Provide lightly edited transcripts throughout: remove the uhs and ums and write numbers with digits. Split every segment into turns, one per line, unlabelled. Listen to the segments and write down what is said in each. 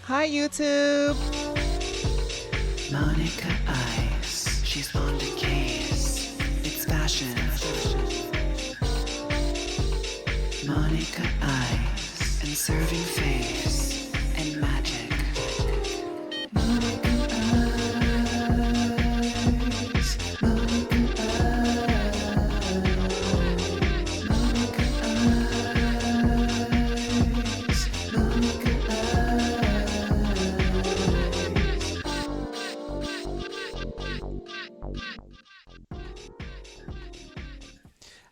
Hi, YouTube.
Monica Ice, she's on the case. It's fashion. Monica Ice, and serving face and magic. Monica Ice, Monica Ice, Monica Ice, Monica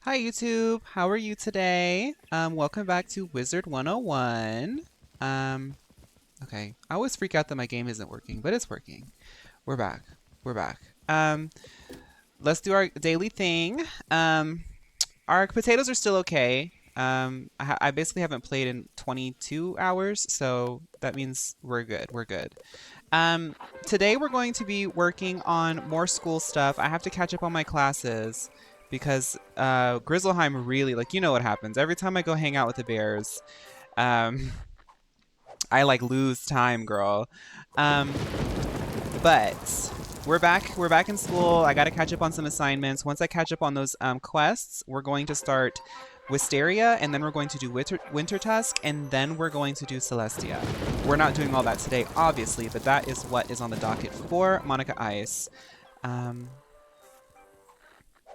Hi, YouTube. How are you today? Welcome back to Wizard 101. Okay. I always freak out that my game isn't working, but it's working. We're back. We're back. Let's do our daily thing. Our potatoes are still okay. I basically haven't played in 22 hours, so that means we're good. We're good. Today we're going to be working on more school stuff. I have to catch up on my classes because Grizzleheim really, like, you know what happens. Every time I go hang out with the bears, I like lose time, girl. But we're back. We're back in school. I got to catch up on some assignments. Once I catch up on those quests, we're going to start Wisteria, and then we're going to do Wintertusk, and then we're going to do Celestia. We're not doing all that today, obviously, but that is what is on the docket for Monica Ice.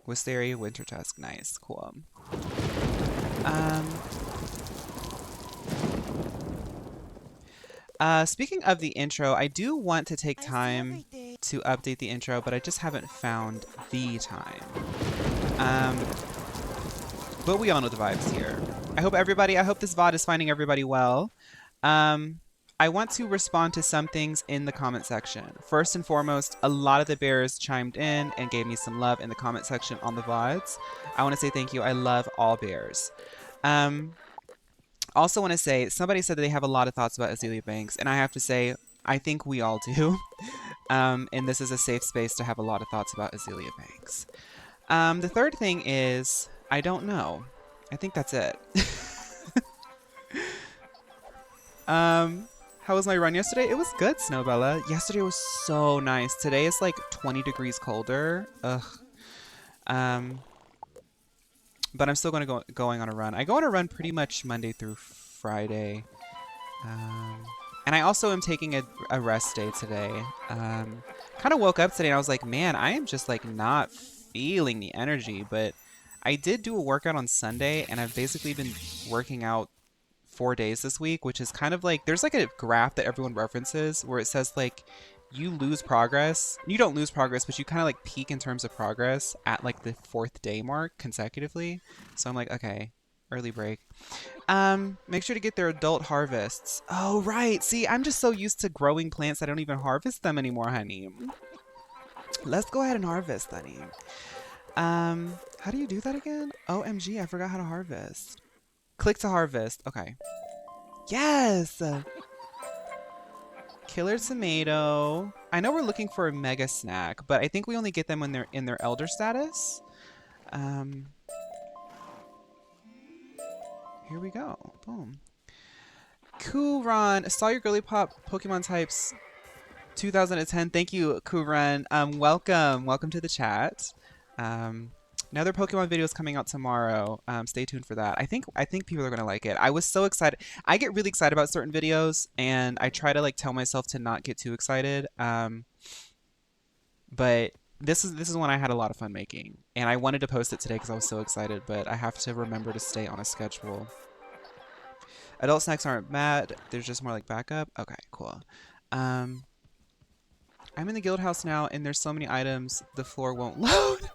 Wisteria, Wintertusk, nice, cool. Speaking of the intro, I do want to take time to update the intro, but I just haven't found the time. But we all know the vibes here. I hope this VOD is finding everybody well. I want to respond to some things in the comment section. First and foremost, a lot of the bears chimed in and gave me some love in the comment section on the VODs. I want to say thank you. I love all bears. Also want to say, somebody said that they have a lot of thoughts about Azealia Banks, and I have to say, I think we all do. And this is a safe space to have a lot of thoughts about Azealia Banks. The third thing is, I don't know. I think that's it. How was my run yesterday? It was good, Snowbella. Yesterday was so nice. Today is like 20 degrees colder. Ugh. But I'm still going on a run. I go on a run pretty much Monday through Friday. And I also am taking a rest day today. Kind of woke up today and I was like, man, I am just like not feeling the energy. But I did do a workout on Sunday, and I've basically been working out 4 days this week, which is kind of like, there's like a graph that everyone references where it says like you lose progress. You don't lose progress, but you kind of like peak in terms of progress at like the 4th day mark consecutively. So I'm like, okay, early break. Make sure to get their adult harvests. Oh, right. See, I'm just so used to growing plants I don't even harvest them anymore, honey. Let's go ahead and harvest, honey. How do you do that again? OMG, I forgot how to harvest. Click to harvest. Okay. Yes! Killer tomato. I know we're looking for a mega snack, but I think we only get them when they're in their elder status. Here we go. Boom. Cool Ron. Saw your girly pop Pokemon types 2010. Thank you, Cool Ron. Welcome. Welcome to the chat. Another Pokemon video is coming out tomorrow. Stay tuned for that. I think people are gonna like it. I was so excited. I get really excited about certain videos, and I try to like tell myself to not get too excited. But this is one I had a lot of fun making, and I wanted to post it today because I was so excited. But I have to remember to stay on a schedule. Adult snacks aren't bad. There's just more like backup. Okay, cool. I'm in the guild house now, and there's so many items the floor won't load.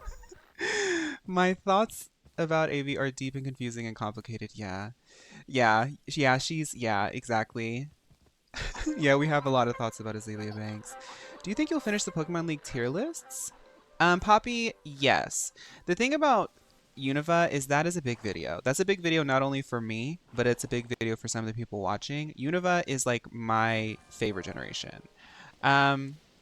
My thoughts about AV are deep and confusing and complicated. Yeah, exactly. Yeah, we have a lot of thoughts about Azealia Banks. Do you think you'll finish the Pokemon League tier lists? Poppy, yes. The thing about Unova is that is a big video. That's a big video not only for me, but it's a big video for some of the people watching. Unova is like my favorite generation.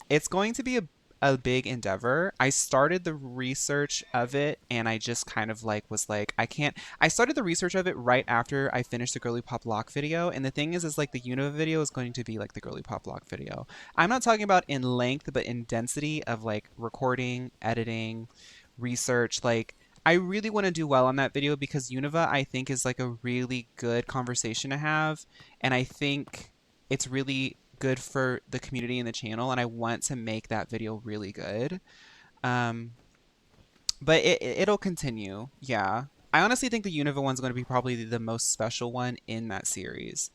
It's going to be a big endeavor. I started the research of it and I just kind of like was like, I can't. I started the research of it right after I finished the Girly Pop Lock video. And the thing is like the Unova video is going to be like the Girly Pop Lock video. I'm not talking about in length, but in density of like recording, editing, research. Like, I really want to do well on that video because Unova, I think, is like a really good conversation to have. And I think it's really good for the community and the channel. And I want to make that video really good. But it'll continue. Yeah. I honestly think the Unova one's going to be probably the most special one in that series.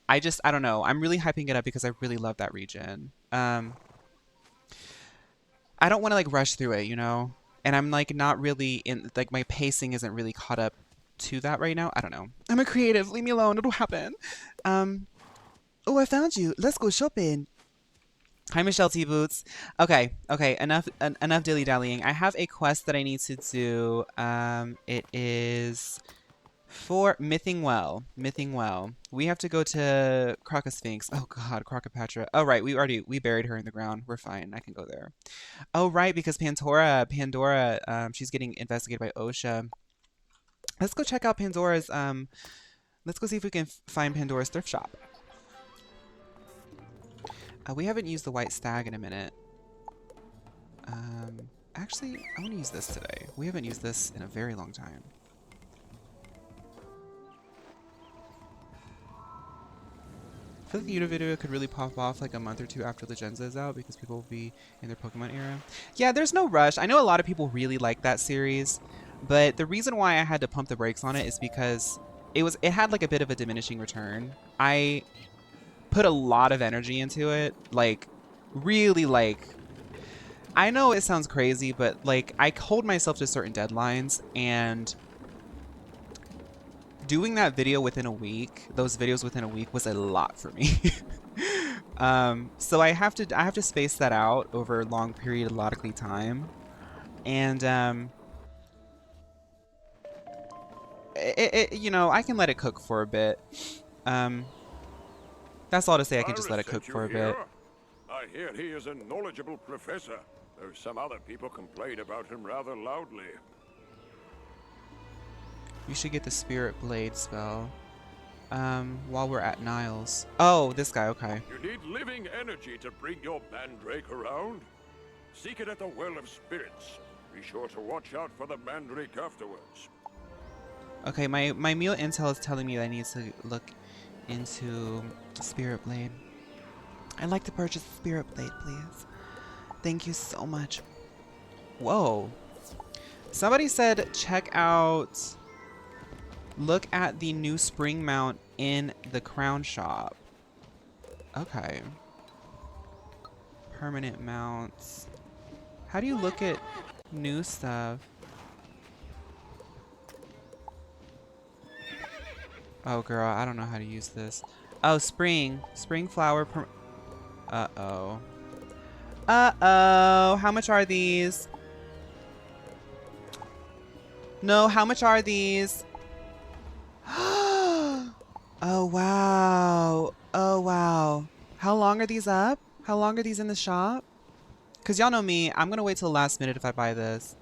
I don't know. I'm really hyping it up because I really love that region. I don't want to like rush through it, you know? And I'm like not really in, like my pacing isn't really caught up to that right now. I don't know. I'm a creative. Leave me alone. It'll happen. Oh, I found you. Let's go shopping. Hi, Michelle T Boots. Okay, enough dilly dallying. I have a quest that I need to do. It is for Mything Well. Mything Well. We have to go to Crocosphinx. Oh God, Crocopatra. Oh right, we buried her in the ground. We're fine. I can go there. Oh right, because Pandora, she's getting investigated by OSHA. Let's go check out Pandora's. Let's go see if we can find Pandora's thrift shop. We haven't used the white stag in a minute. Actually, I want to use this today. We haven't used this in a very long time. I feel like the Unova video could really pop off like a month or two after Legenza is out because people will be in their Pokemon era. Yeah, there's no rush. I know a lot of people really like that series, but the reason why I had to pump the brakes on it is because it had like a bit of a diminishing return. I put a lot of energy into it, like really like, I know it sounds crazy, but like I hold myself to certain deadlines, and doing that video within a week, those videos within a week was a lot for me. So I have to space that out over a long periodically time, and you know, I can let it cook for a bit. That's all to say. I can just let it cook for a bit.
I hear he is a knowledgeable professor, though some other people complain about him rather loudly.
You should get the Spirit Blade spell while we're at Niles. Oh, this guy, okay.
You need living energy to bring your mandrake around. Seek it at the Well of Spirits. Be sure to watch out for the mandrake afterwards.
Okay, my meal intel is telling me that I need to look into Spirit Blade. I'd like to purchase a Spirit Blade, please. Thank you so much. Whoa. Somebody said check out... Look at the new spring mount in the crown shop. Okay. Permanent mounts. How do you look at new stuff? Oh girl, I don't know how to use this. Oh, spring. Spring flower. Uh-oh. Uh-oh. How much are these? No, how much are these? Oh, wow. Oh, wow. How long are these up? How long are these in the shop? Because y'all know me. I'm going to wait till the last minute if I buy this.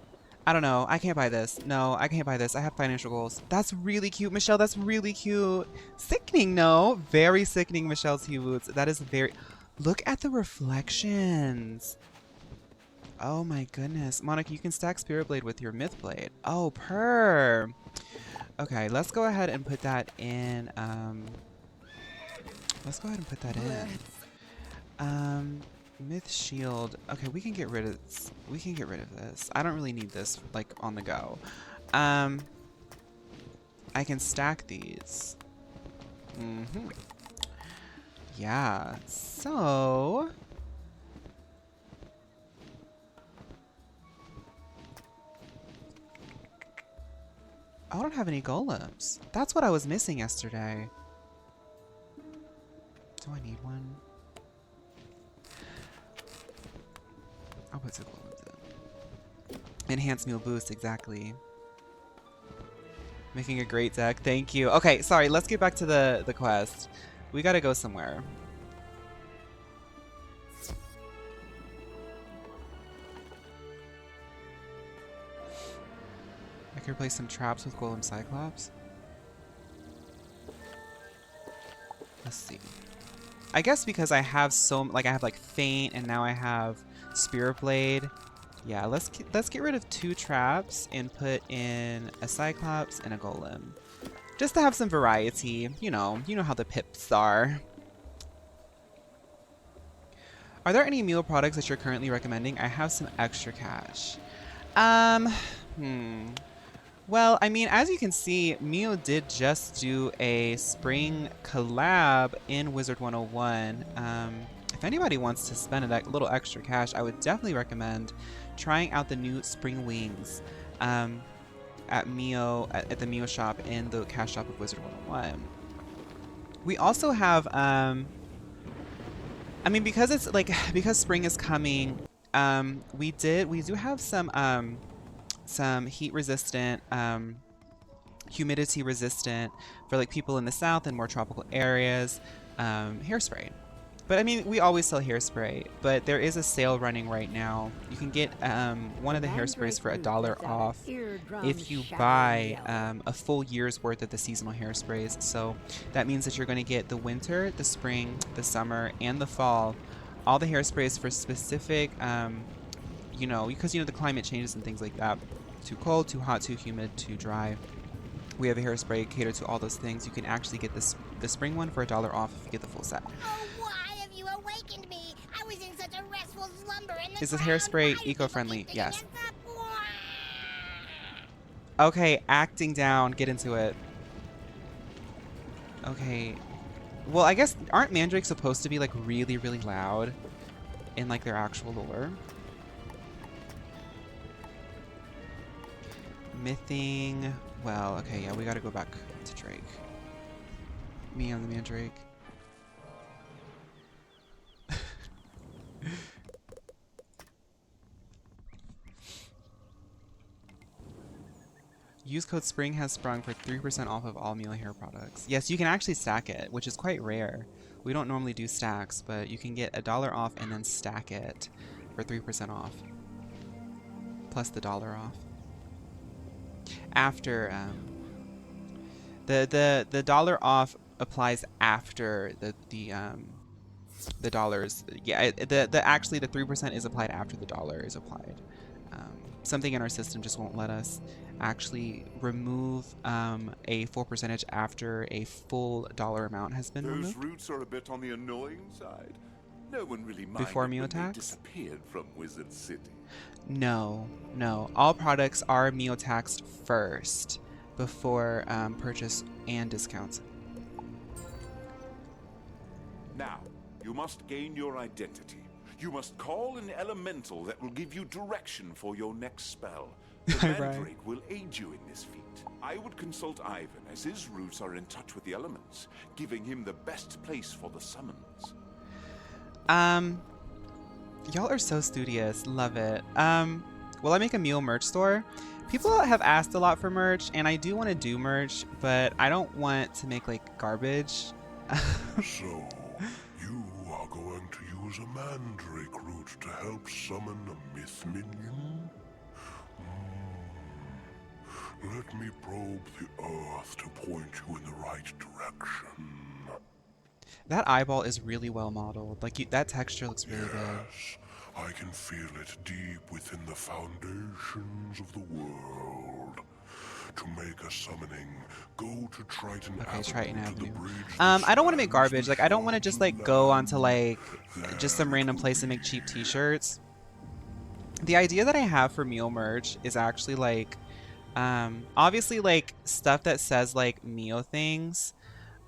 I don't know. I can't buy this. No, I can't buy this. I have financial goals. That's really cute, Michelle. That's really cute. Sickening, no. Very sickening, Michelle T. Boots. That is very... Look at the reflections. Oh, my goodness. Monica, you can stack Spirit Blade with your Myth Blade. Oh, purr. Okay, let's go ahead and put that in, let's go ahead and put that in. Myth Shield. Okay, we can get rid of this. We can get rid of this. I don't really need this, like, on the go. I can stack these. Yeah, so... I don't have any golems. That's what I was missing yesterday. Do I need one? I'll put 2 golems in. Enhanced meal boost, exactly. Making a great deck. Thank you. Okay, sorry. Let's get back to the quest. We gotta go somewhere. could replace some traps with golem cyclops. Let's see. I guess because I have I have like faint and now I have spirit blade. Yeah, let's get rid of 2 traps and put in a cyclops and a golem. Just to have some variety, you know how the pips are. Are there any meal products that you're currently recommending? I have some extra cash. Well, I mean, as you can see, Mio did just do a spring collab in Wizard 101. If anybody wants to spend a little extra cash, I would definitely recommend trying out the new spring wings at Mio at the Mio shop in the cash shop of Wizard 101. We also have I mean, because it's like because spring is coming, we do have some heat resistant, humidity resistant for like people in the south and more tropical areas, hairspray. But I mean, we always sell hairspray, but there is a sale running right now. You can get one of the hairsprays for $1 off if you buy a full year's worth of the seasonal hairsprays. So that means that you're going to get the winter, the spring, the summer, and the fall, all the hairsprays for specific, you know, because the climate changes and things like that. Too cold, too hot, too humid, too dry. We have a hairspray catered to all those things. You can actually get the spring one for $1 off if you get the full set.
Awakened me. I was in such a restful slumber and
Is this hairspray eco-friendly? Yes. Okay, acting down. Get into it. Okay. Well, I guess aren't mandrakes supposed to be like really, really loud in like their actual lore? Mything. Well, okay, yeah, we gotta go back to Drake. Me on the mandrake. Use code SPRING has sprung for 3% off of all meal hair products. Yes, you can actually stack it, which is quite rare. We don't normally do stacks, but you can get $1 off and then stack it for 3% off. Plus the $1 off. After the $1 off applies after the dollars. Yeah, actually the 3% is applied after the $1 is applied. Something in our system just won't let us actually remove a full percentage after a full $1 amount has been removed.
Those routes are a bit on the annoying side. No one really minded
Before meal
when they
tax?
disappeared from Wizard City.
No. All products are meal taxed first before purchase and discounts.
Now, you must gain your identity. You must call an elemental that will give you direction for your next spell. The
Right.
mandrake will aid you in this feat. I would consult Ivan, as his roots are in touch with the elements, giving him the best place for the summons.
Y'all are so studious. Love it. Will I make a meal merch store? People have asked a lot for merch, and I do want to do merch, but I don't want to make like garbage.
So, you are going to use a mandrake root to help summon a myth minion? Let me probe the earth to point you in the right direction.
That eyeball is really well modeled. Like that texture looks really good.
Yes, I can feel it deep within the foundations of the world. To make a summoning, go to Triton
Okay,
Avenue.
Triton
to
Avenue.
the bridge
I don't want to make
that
garbage.
spans
Like I don't want to just like go onto like
There
just some random place and make cheap t-shirts. The idea that I have for meal merch is actually like obviously like stuff that says like Mio things.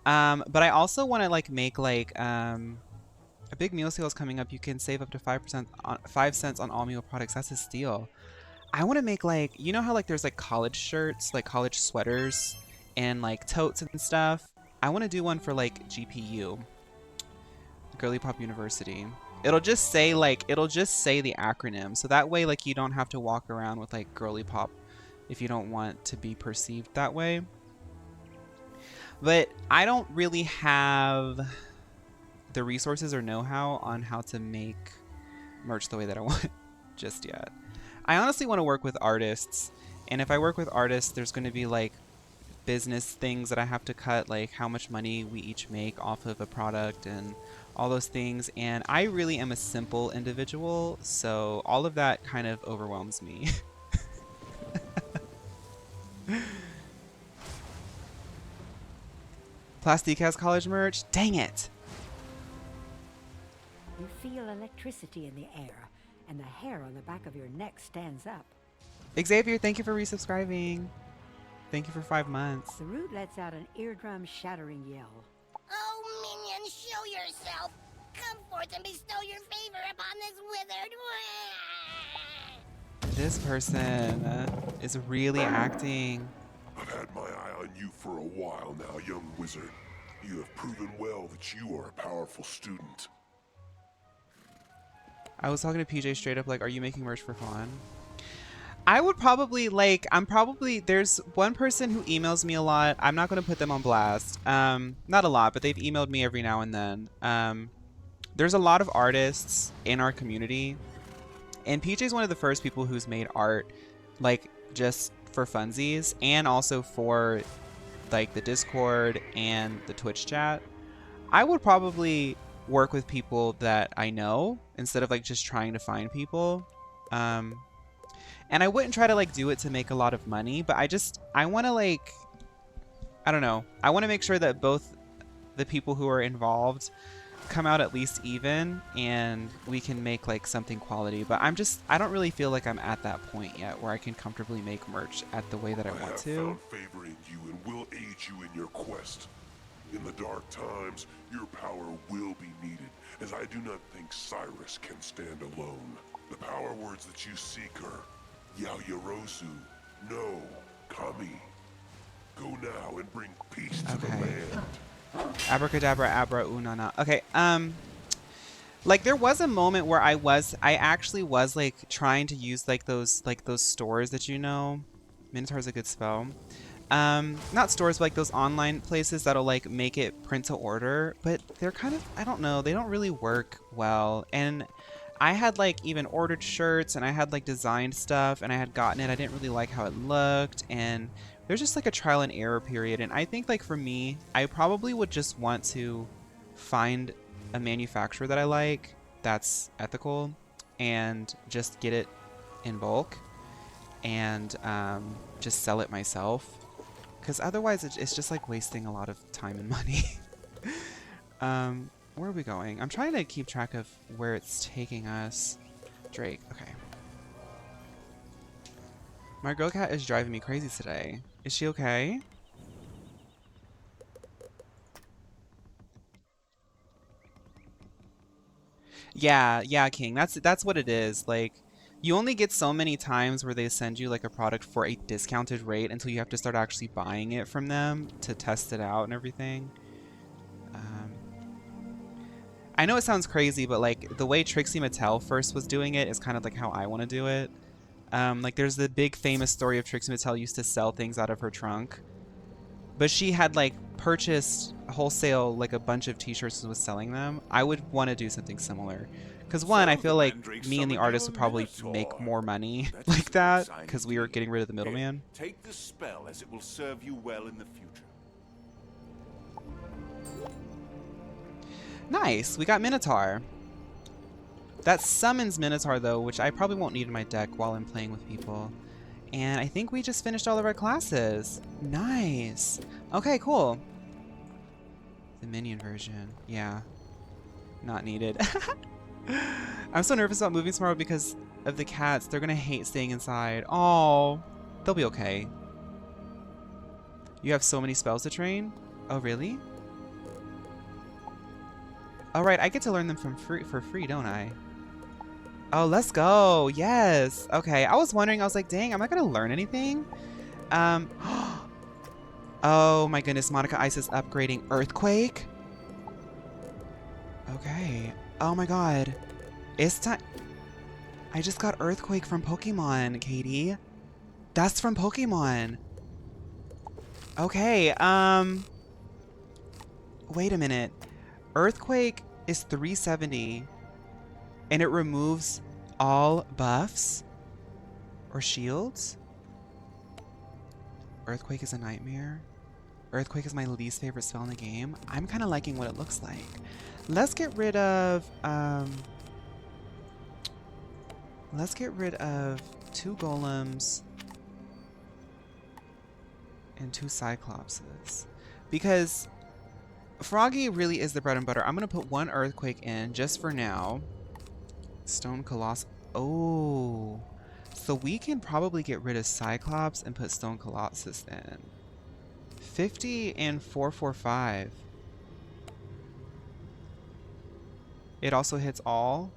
But I also want to like make like a big meal sale is coming up. You can save up to 5 cents on all meal products. That's a steal. I want to make like, you know how like there's like college shirts, like college sweaters and like totes and stuff. I want to do one for like GPU, Girly Pop University. It'll just say the acronym. So that way like you don't have to walk around with like Girly Pop if you don't want to be perceived that way. But I don't really have the resources or know-how on how to make merch the way that I want just yet. I honestly want to work with artists And if I work with artists, there's going to be like business things that I have to cut, like how much money we each make off of a product and all those things. And I really am a simple individual, so all of that kind of overwhelms me. Plastique has college merch? Dang it!
You feel electricity in the air, and the hair on the back of your neck stands up.
Xavier, thank you for resubscribing. Thank you for 5 months.
The root lets out an eardrum-shattering yell.
Oh, minion, show yourself! Come forth and bestow your favor upon this withered...
This person is really acting.
I've had my eye on you for a while now, young wizard. You have proven well that you are a powerful student.
I was talking to PJ straight up like, are you making merch for phaun? I would probably like, there's one person who emails me a lot. I'm not going to put them on blast. Not a lot, but they've emailed me every now and then. There's a lot of artists in our community. And PJ's one of the first people who's made art, like, just for funsies. And also for, like, the Discord and the Twitch chat. I would probably work with people that I know instead of, like, just trying to find people. And I wouldn't try to like do it to make a lot of money, but I want to like, I don't know. I want to make sure that both the people who are involved come out at least even and we can make like something quality. But I don't really feel like I'm at that point yet where I can comfortably make merch at the way that I want to.
I have found favor in you and will aid you in your quest. In the dark times, your power will be needed, as I do not think Cyrus can stand alone. The power words that you seek are Yaoyorozu, no, Kami. Go now and bring peace to the land.
Abracadabra, abra, unana. Okay, like there was a moment where I actually was like trying to use like those stores that you know. Minotaur's a good spell. Not stores, but like those online places that'll like make it print to order, but they're kind of, I don't know, they don't really work well. And I had like even ordered shirts and I had like designed stuff and I had gotten it. I didn't really like how it looked, and there's just like a trial and error period. And I think like for me, I probably would just want to find a manufacturer that I like that's ethical and just get it in bulk and just sell it myself. Because otherwise it's just like wasting a lot of time and money. Where are we going? I'm trying to keep track of where it's taking us. Drake, okay. My girl cat is driving me crazy today. Is she okay? Yeah, King. That's what it is. Like, you only get so many times where they send you like a product for a discounted rate until you have to start actually buying it from them to test it out and everything. I know it sounds crazy, but like the way Trixie Mattel first was doing it is kind of like how I want to do it. Like there's the big famous story of Trixie Mattel used to sell things out of her trunk, but she had like purchased wholesale like a bunch of t-shirts and was selling them. I would want to do something similar. Because one, I feel like me and the artist would probably make more money like that because we were getting rid of the middleman.
Take the spell, as it will serve you well in the future.
Nice, we got Minotaur. That summons Minotaur though, which I probably won't need in my deck while I'm playing with people. And I think we just finished all of our classes. Nice. Okay, cool. The minion version, yeah. Not needed. I'm so nervous about moving tomorrow because of the cats. They're gonna hate staying inside. Oh, they'll be okay. You have so many spells to train? Oh, really? Oh, right, I get to learn them for free, don't I? Oh, let's go. Yes. Okay, I was wondering, I was like, dang, am I gonna learn anything? Oh my goodness, Monica Ice is upgrading Earthquake. Okay. Oh my god. It's time. I just got Earthquake from Pokemon, Katie. That's from Pokemon. Okay, wait a minute. Earthquake is 370 and it removes all buffs or shields? Earthquake is a nightmare. Earthquake is my least favorite spell in the game. I'm kind of liking what it looks like. Let's get rid of, let's get rid of 2 golems and 2 cyclopses. Because Froggy really is the bread and butter. I'm going to put 1 earthquake in just for now. Stone Colossus. Oh. So we can probably get rid of Cyclops and put Stone Colossus in. 50 and 445. It also hits all.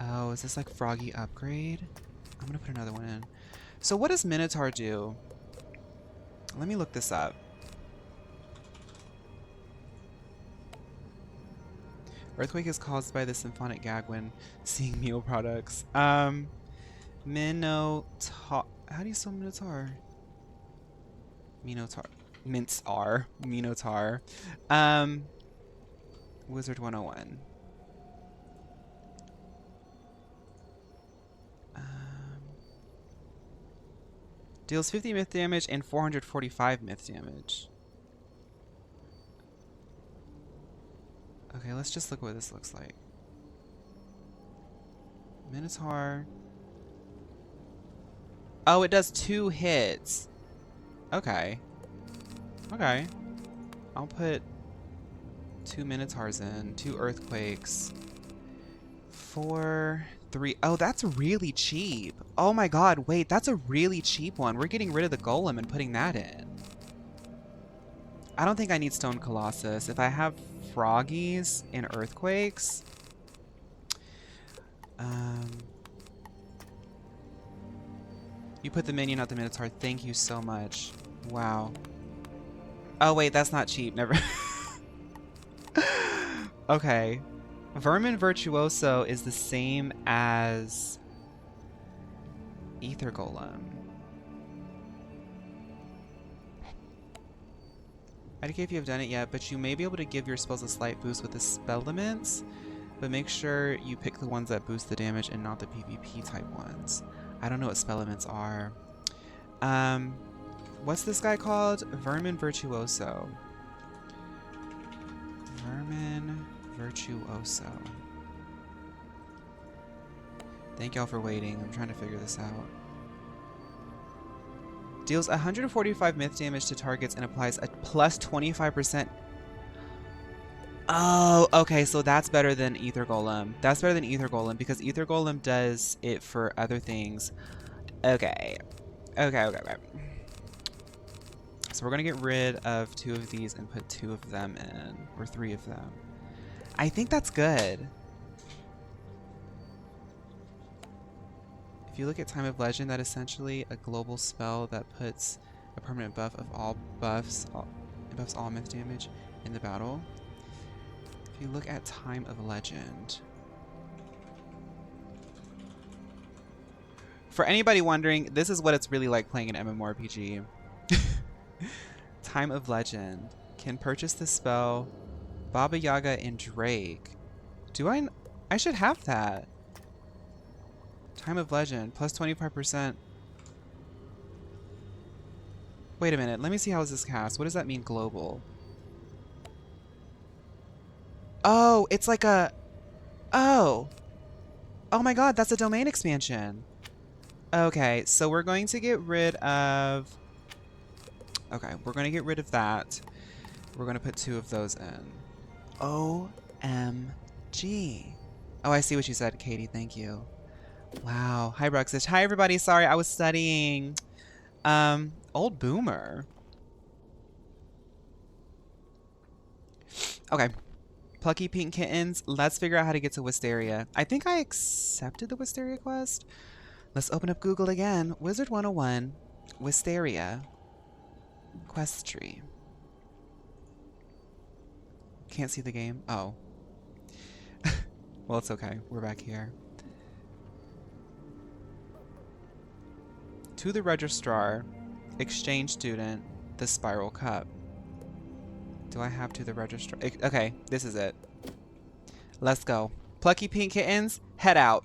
Oh, is this like Froggy upgrade? I'm going to put another one in. So what does Minotaur do? Let me look this up. Earthquake is caused by the symphonic gag when seeing meal products. Minotaur. How do you spell Minotaur? Minotaur. Mintar. Minotaur. Wizard 101. Deals 50 myth damage and 445 myth damage. Okay, let's just look what this looks like. Minotaur. Oh, it does 2 hits. Okay. Okay. I'll put 2 Minotaurs in, 2 Earthquakes. 4, 3. Oh, that's really cheap. Oh my god, wait, that's a really cheap one. We're getting rid of the Golem and putting that in. I don't think I need Stone Colossus. If I have Froggies and Earthquakes. You put the minion, not the Minotaur. Thank you so much. Wow. Oh wait, that's not cheap. Never. Okay. Vermin Virtuoso is the same as Ether Golem. I don't care if you have done it yet, but you may be able to give your spells a slight boost with the spell limits, but make sure you pick the ones that boost the damage and not the PvP type ones. I don't know what spell limits are. What's this guy called? Vermin Virtuoso. Vermin Virtuoso. Thank y'all for waiting. I'm trying to figure this out. Deals 145 myth damage to targets and applies a plus 25%. Oh, okay, so that's better than Ether Golem. That's better than Ether Golem because Ether Golem does it for other things. Okay. Okay. So we're going to get rid of 2 of these and put 2 of them in, or 3 of them. I think that's good. If you look at Time of Legend, that essentially a global spell that puts a permanent buff of all buffs, it buffs all myth damage in the battle. If you look at Time of Legend. For anybody wondering, this is what it's really like playing an MMORPG. Time of Legend. Can purchase the spell Baba Yaga and Drake. Do I should have that. Time of Legend, plus 25%. Wait a minute, let me see how is this cast. What does that mean, global? Oh, it's like a... Oh! Oh my god, that's a domain expansion. Okay, so we're going to get rid of... Okay, we're going to get rid of that. We're going to put 2 of those in. OMG. Oh, I see what you said, Katie. Thank you. Wow. Hi, Bruxish. Hi, everybody. Sorry, I was studying. Old boomer. Okay. Plucky Pink Kittens. Let's figure out how to get to Wisteria. I think I accepted the Wisteria quest. Let's open up Google again. Wizard 101. Wisteria. Quest tree. Can't see the game? Oh. Well, it's okay. We're back here. To the registrar. Exchange student. The spiral cup. Do I have to the registrar? Okay, this is it. Let's go. Plucky Pink Kittens, head out.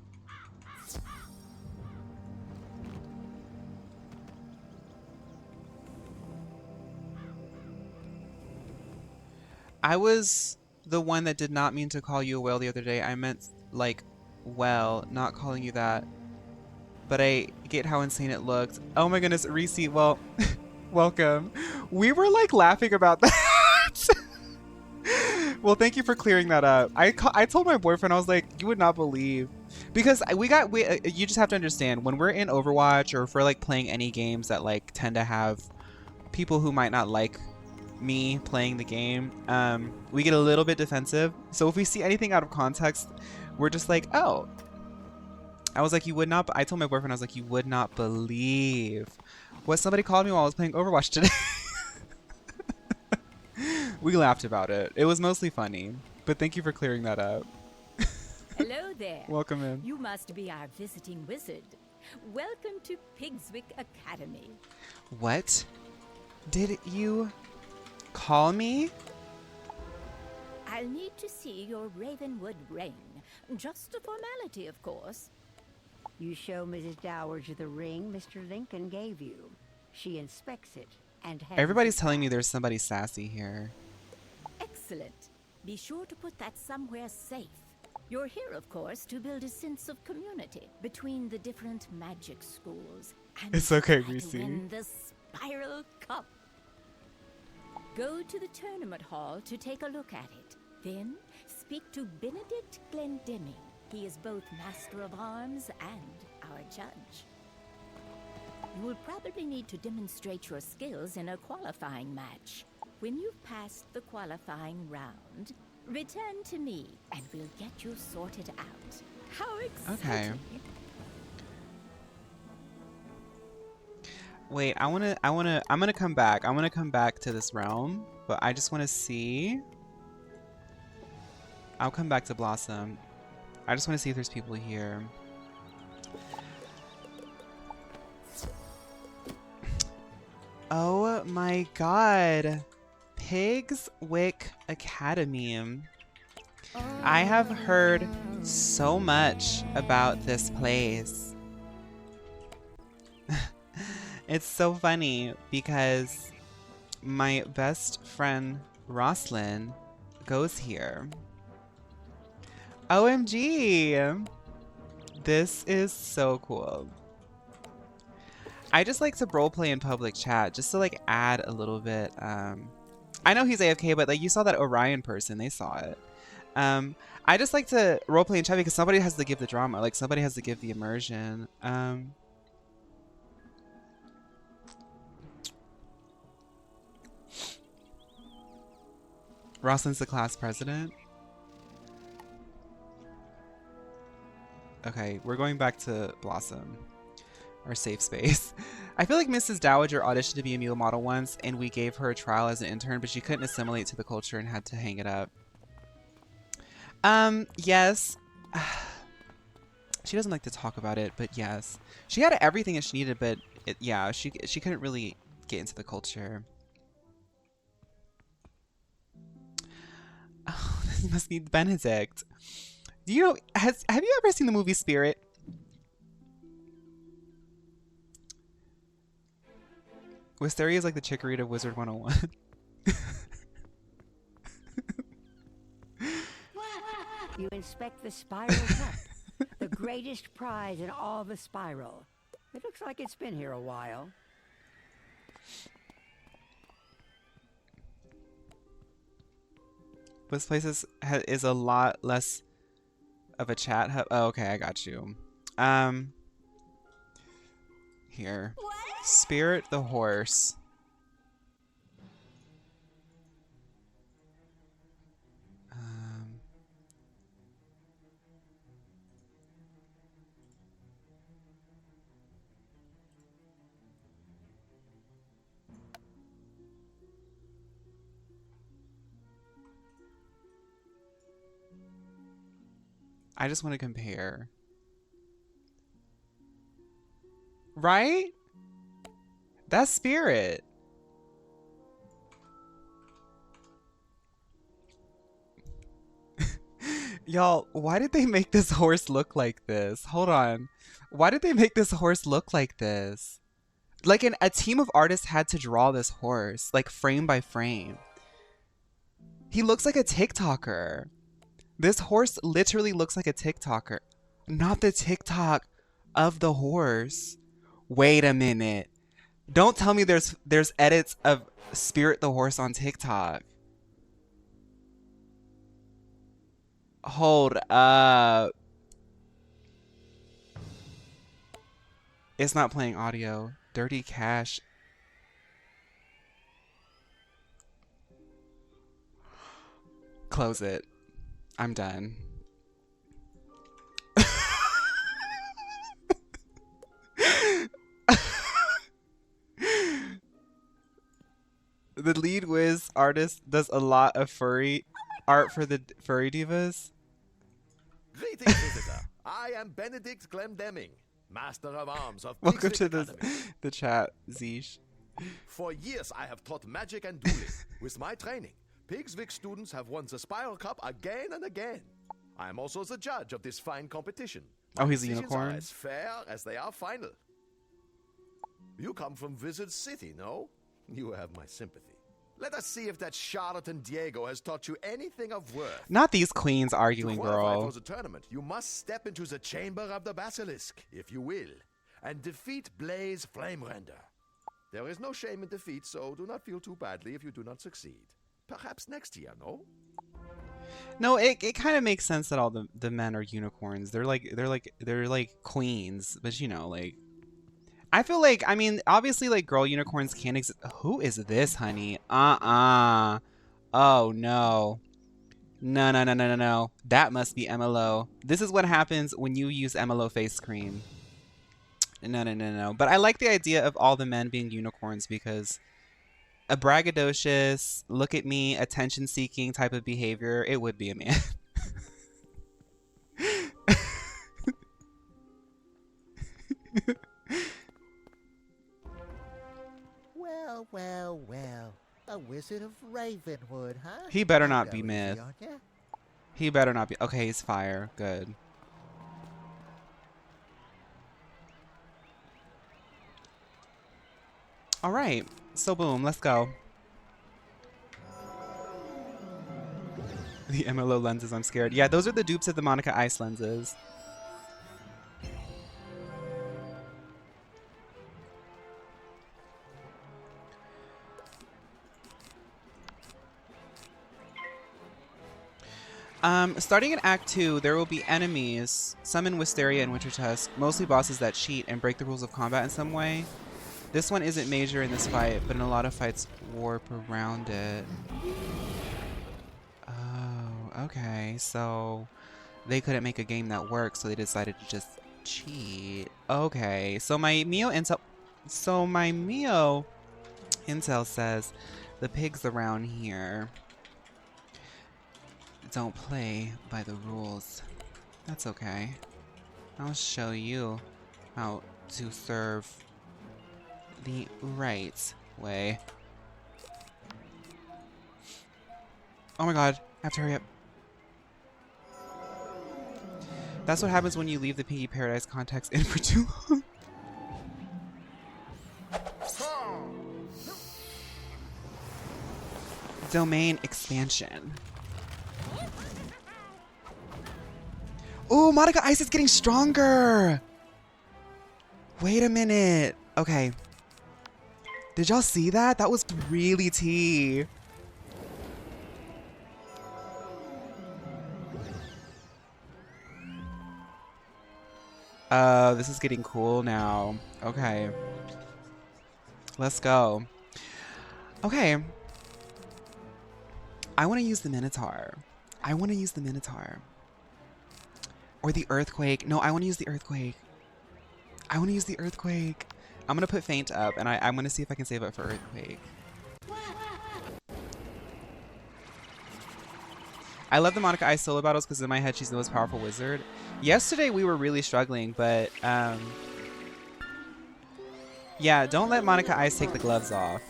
I was the one that did not mean to call you a whale the other day. I meant like, well, not calling you that. But I get how insane it looked. Oh my goodness, Reese, well, welcome. We were like laughing about that. Well, thank you for clearing that up. I told my boyfriend, I was like, you would not believe. Because you just have to understand, when we're in Overwatch or if we're like playing any games that like tend to have people who might not like me playing the game, we get a little bit defensive. So if we see anything out of context, we're just like, oh. I was like, I told my boyfriend, I was like, you would not believe what somebody called me while I was playing Overwatch today. We laughed about it. It was mostly funny, but thank you for clearing that up.
Hello there.
Welcome in.
You must be our visiting wizard. Welcome to Pigswick Academy.
What? Did you call me?
I'll need to see your Ravenwood ring. Just a formality, of course.
You show Mrs. Dowager the ring Mr. Lincoln gave you. She inspects it and hands
Everybody's
it
telling me
back.
there's somebody sassy here.
Excellent. Be sure to put that somewhere safe. You're here, of course, to build a sense of community between the different magic schools. And
It's okay,
try to
Reese.
win the Spiral Cup. Go to the tournament hall to take a look at it. Then speak to Benedict Glendemming. He is both Master of Arms and our judge. You will probably need to demonstrate your skills in a qualifying match. When you've passed the qualifying round, return to me and we'll get you sorted out. How exciting!
Okay. Wait, I'm gonna come back. I'm gonna come back to this realm, but I just want to see. I'll come back to Blossom. I just want to see if there's people here. Oh my god. Pigswick Academy. I have heard so much about this place. It's so funny because my best friend Roslyn goes here. OMG! This is so cool. I just like to roleplay in public chat just to like add a little bit. I know he's AFK, but like you saw that Orion person, they saw it. I just like to roleplay in chat because somebody has to give the drama, like somebody has to give the immersion. Roslyn's the class president. Okay, we're going back to Blossom, our safe space. I feel like Mrs. Dowager auditioned to be a mule model once, and we gave her a trial as an intern, but she couldn't assimilate to the culture and had to hang it up. Yes. She doesn't like to talk about it, but yes. She had everything that she needed, but yeah, she couldn't really get into the culture. Oh, this must be Benedict. Do you know, have you ever seen the movie Spirit? Wisteria is like the chicory of Wizard 101.
You inspect the Spiral Cup, the greatest prize in all the Spiral. It looks like it's been here a while.
This place is a lot less of a chat hub. Oh, okay, I got you. Here. Spirit the horse. I just want to compare. Right? That's Spirit. Y'all, why did they make this horse look like this? Hold on. Why did they make this horse look like this? Like a team of artists had to draw this horse, like frame by frame. He looks like a TikToker. This horse literally looks like a TikToker. Not the TikTok of the horse. Wait a minute. Don't tell me there's edits of Spirit the horse on TikTok. Hold up. It's not playing audio. Dirty Cash. Close it. I'm done. The lead whiz artist does a lot of furry art for the furry divas.
Greetings, visitor. I am Benedict Glendemming, Master of Arms of
Welcome
Pigswick
to this,
Academy.
the chat, Zeesh.
For years, I have taught magic and dueling. With my training, Pigswick students have won the Spiral Cup again and again. I am also the judge of this fine competition.
Oh, he's a
Decisions
unicorn?
are as fair as they are final. You come from Wizard City, no? You have my sympathy. Let us see if that charlatan Diego has taught you anything of worth.
Not these queens arguing,
To qualify
girl.
for the tournament, you must step into the chamber of the basilisk, if you will, and defeat Blaze Flamerender. There is no shame in defeat, so do not feel too badly if you do not succeed. Perhaps next year, no?
No, it kind of makes sense that all the men are unicorns. They're like queens, but you know, like I feel like, I mean, obviously like girl unicorns can't exist. Who is this, honey? Oh no. No. That must be MLO. This is what happens when you use MLO face cream. No. But I like the idea of all the men being unicorns because a braggadocious, look at me, attention-seeking type of behavior, it would be a man.
Well. A wizard of Ravenwood, huh?
He better
You
not
know
be
easy,
myth.
aren't ya?
He better not be. Okay, he's fire. Good. All right. So boom, let's go. The MLO lenses, I'm scared. Yeah, those are the dupes of the Monica Ice lenses. Starting in Act 2, there will be enemies, some in Wisteria and Wintertusk, mostly bosses that cheat and break the rules of combat in some way. This one isn't major in this fight, but in a lot of fights warp around it. Oh, okay, so they couldn't make a game that worked, so they decided to just cheat. Okay, so my Mio Intel says the pigs around here don't play by the rules. That's okay. I'll show you how to serve the right way. Oh my god, I have to hurry up. That's what happens when you leave the Piggy Paradise context in for too long. Domain expansion. Ooh, Monica Ice is getting stronger! Wait a minute. Okay. Did y'all see that? That was really tea. This is getting cool now. Okay. Let's go. Okay. I want to use the Minotaur. Or the Earthquake. No, I want to use the Earthquake. I'm going to put Faint up, and I'm going to see if I can save it for Earthquake. I love the Monica Ice solo battles because in my head she's the most powerful wizard. Yesterday we were really struggling, but yeah, don't let Monica Ice take the gloves off.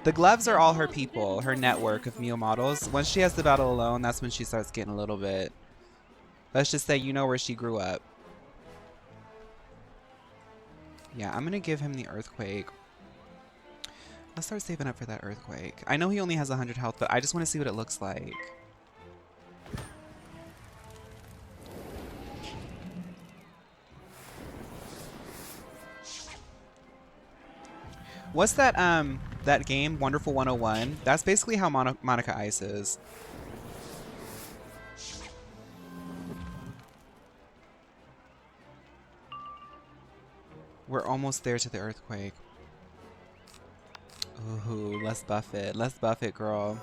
The gloves are all her people, her network of Mio models. Once she has the battle alone, that's when she starts getting a little bit, let's just say, you know, where she grew up. Yeah, I'm gonna give him the Earthquake. Let's start saving up for that earthquake. I know he only has 100 health, but I just want to see what it looks like. What's that that game, Wonderful 101? That's basically how Monica Ice is. We're almost there to the earthquake. Ooh, let's buff it. Let's buff it, girl.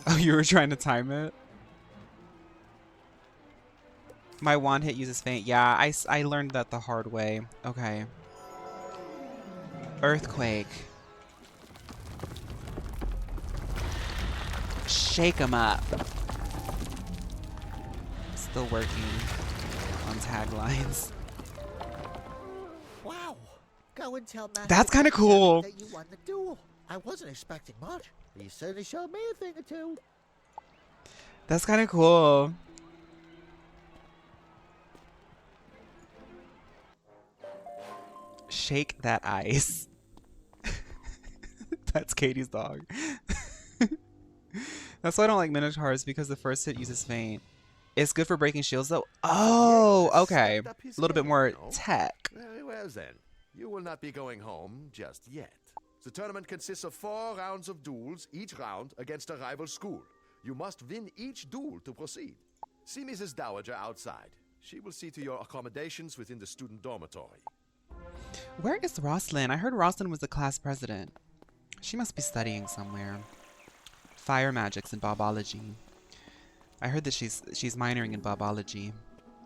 Oh, you were trying to time it? My wand hit uses feint. Yeah, I learned that the hard way. Okay. Earthquake. Shake 'em up. Still working on taglines.
Wow. Go and tell Master
That's kinda cool.
that you won the duel. I wasn't expecting much, but you certainly showed me a thing or two.
That's kind of cool. Shake that ice. That's Katie's dog. That's why I don't like Minotaurs, because the first hit uses feint. It's good for breaking shields though. Oh, okay. A little bit more tech.
Very well then. You will not be going home just yet. The tournament consists of 4 rounds of duels, each round against a rival school. You must win each duel to proceed. See Mrs. Dowager outside. She will see to your accommodations within the student dormitory.
Where is Roslyn? I heard Roslyn was the class president. She must be studying somewhere. Fire magics and bobology. I heard that she's minoring in bobology.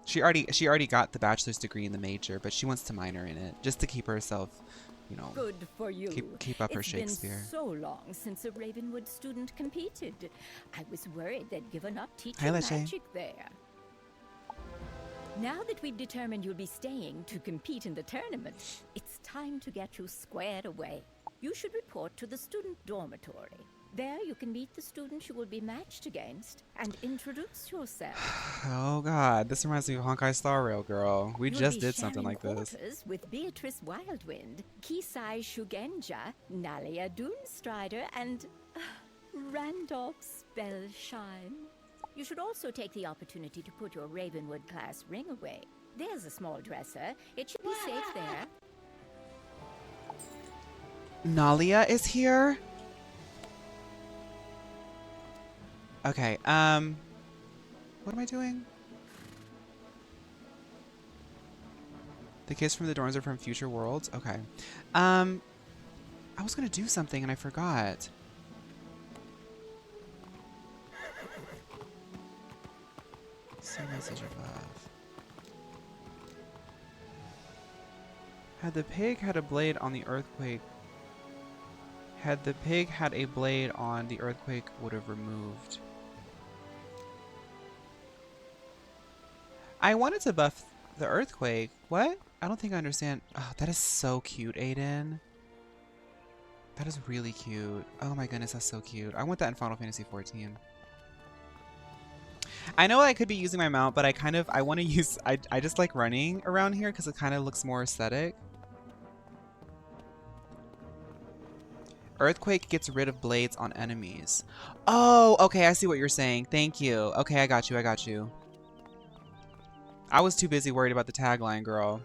She already got the bachelor's degree in the major, but she wants to minor in it just to keep herself, you know,
Good for you.
keep up her Shakespeare.
It's been so long since a Ravenwood student competed. I was worried they'd given up teaching
Hi, Lachey.
magic there. Now that we've determined you'll be staying to compete in the tournament, it's time to get you squared away. You should report to the student dormitory. There you can meet the student you will be matched against and introduce yourself.
Oh god, this reminds me of Honkai Star Rail, girl. We
You'll
just
be
did something
sharing
like this.
quarters with Beatrice Wildwind, Kisai Shugenja, Nalia Doomstrider, and Randolph Spellshine. You should also take the opportunity to put your Ravenwood class ring away. There's a small dresser. It should be safe there.
Nalia is here? Okay, what am I doing? The kids from the dorms are from future worlds? Okay. I was gonna do something and I forgot. See message above. Had the pig had a blade on the earthquake. Had the pig had a blade on, the earthquake would have removed. I wanted to buff the earthquake. What? I don't think I understand. Oh, that is so cute, Aiden. That is really cute. Oh my goodness, that's so cute. I want that in Final Fantasy XIV. I know I could be using my mount, but I want to use, I just like running around here because it kind of looks more aesthetic. Earthquake gets rid of blades on enemies. Oh, okay, I see what you're saying. Thank you. Okay, I got you, I got you. I was too busy worried about the tagline, girl.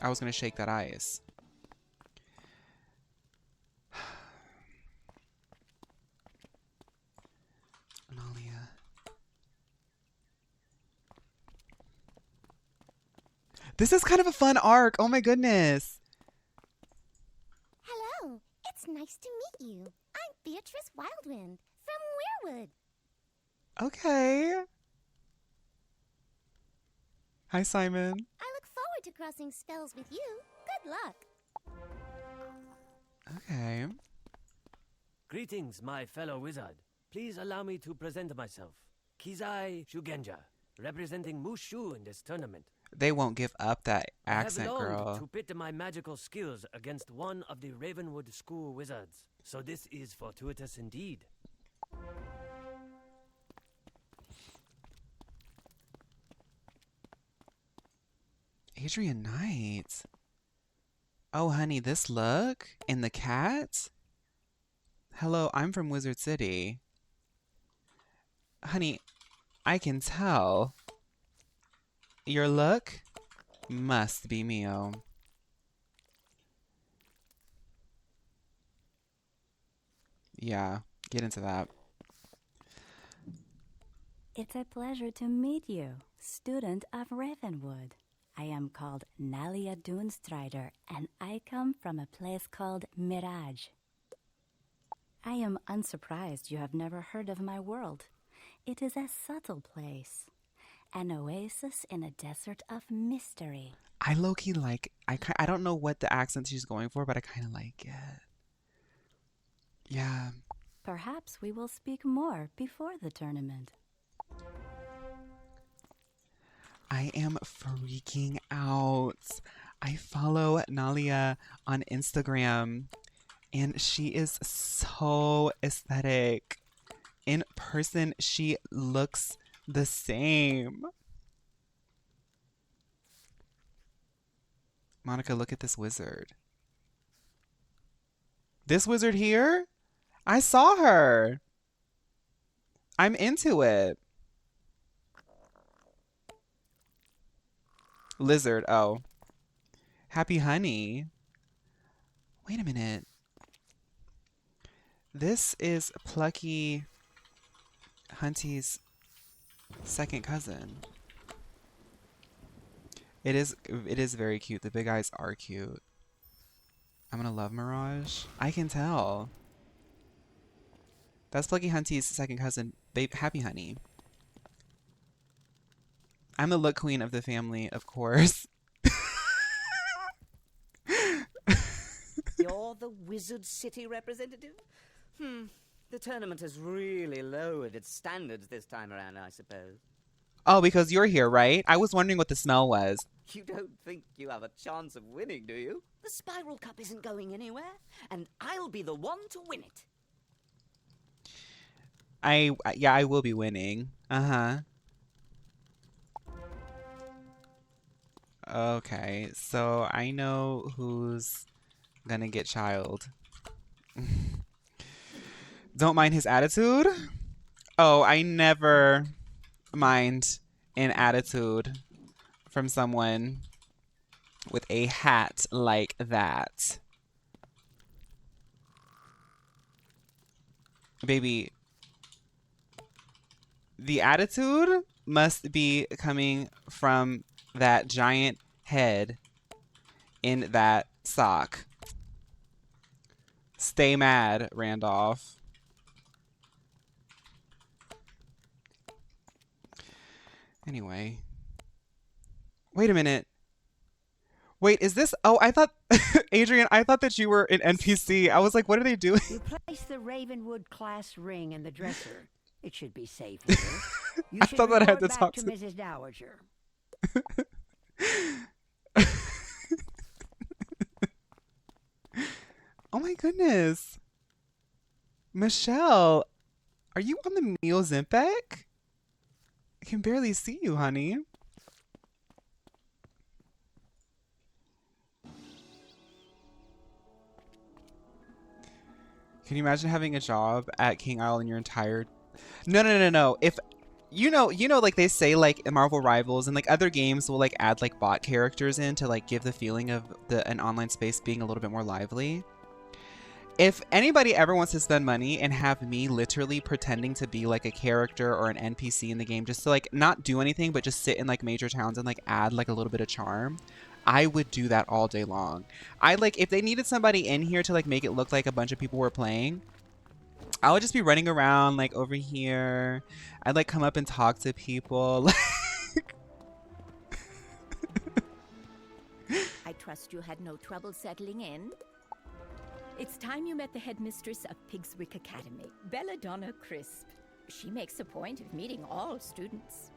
I was gonna shake that ice. Nalia. This is kind of a fun arc. Oh my goodness.
Hello, it's nice to meet you. I'm Beatrice Wildwind from Weirwood.
Okay. Hi, Simon.
I look forward to crossing spells with you. Good luck.
Okay.
Greetings, my fellow wizard. Please allow me to present myself. Kizai Shugenja, representing Mushu in this tournament.
They won't give up that accent,
I have longed
girl.
to pit my magical skills against one of the Ravenwood School wizards. So this is fortuitous indeed.
Adrian Knight. Oh, honey, this look and the cat. Hello, I'm from Wizard City. Honey, I can tell. Your look must be Mio. Yeah, get into that.
It's a pleasure to meet you, student of Ravenwood. I am called Nalia Doonstrider, and I come from a place called Mirage. I am unsurprised you have never heard of my world. It is a subtle place, an oasis in a desert of mystery.
I low-key like, I don't know what the accent she's going for, but I kind of like it. Yeah.
Perhaps we will speak more before the tournament.
I am freaking out. I follow Nalia on Instagram, and she is so aesthetic. In person, she looks the same. Monica, look at this wizard. This wizard here? I saw her. I'm into it. Lizard, oh. Happy honey. Wait a minute. This is Plucky Hunty's second cousin. It is very cute. The big eyes are cute. I'm gonna love Mirage. I can tell. That's Plucky Hunty's second cousin, Babe Happy Honey. I'm the look queen of the family, of course.
You're the Wizard City representative? The tournament has really lowered its standards this time around, I suppose.
Oh, because you're here, right? I was wondering what the smell was.
You don't think you have a chance of winning, do you? The Spiral Cup isn't going anywhere, and I'll be the one to win it.
Yeah, I will be winning. Uh-huh. Okay, so I know who's gonna get child. Don't mind his attitude? Oh, I never mind an attitude from someone with a hat like that. Baby, the attitude must be coming from that giant head in that sock. Stay mad, Randolph. Anyway. Wait a minute. Wait, is this... Oh, I thought... Adrian, I thought that you were an NPC. I was like, what are they doing?
You place the Ravenwood class ring in the dresser. It should be safe here. You
I
should
thought that I had to
report
talk
back
to...
Mrs. Dowager.
Oh my goodness. Michelle, are you on the Mio Zimpek? I can barely see you, honey. Can you imagine having a job at King Isle and your entire... No. If you know, like they say, like in Marvel Rivals and like other games will like add like bot characters in to like give the feeling of an online space being a little bit more lively. If anybody ever wants to spend money and have me literally pretending to be like a character or an NPC in the game just to like not do anything but just sit in like major towns and like add like a little bit of charm, I would do that all day long. I like if they needed somebody in here to like make it look like a bunch of people were playing, I would just be running around like over here. I'd like come up and talk to people.
I trust you had no trouble settling in. It's time you met the headmistress of Pigswick Academy, Belladona Crisp. She makes a point of meeting all students.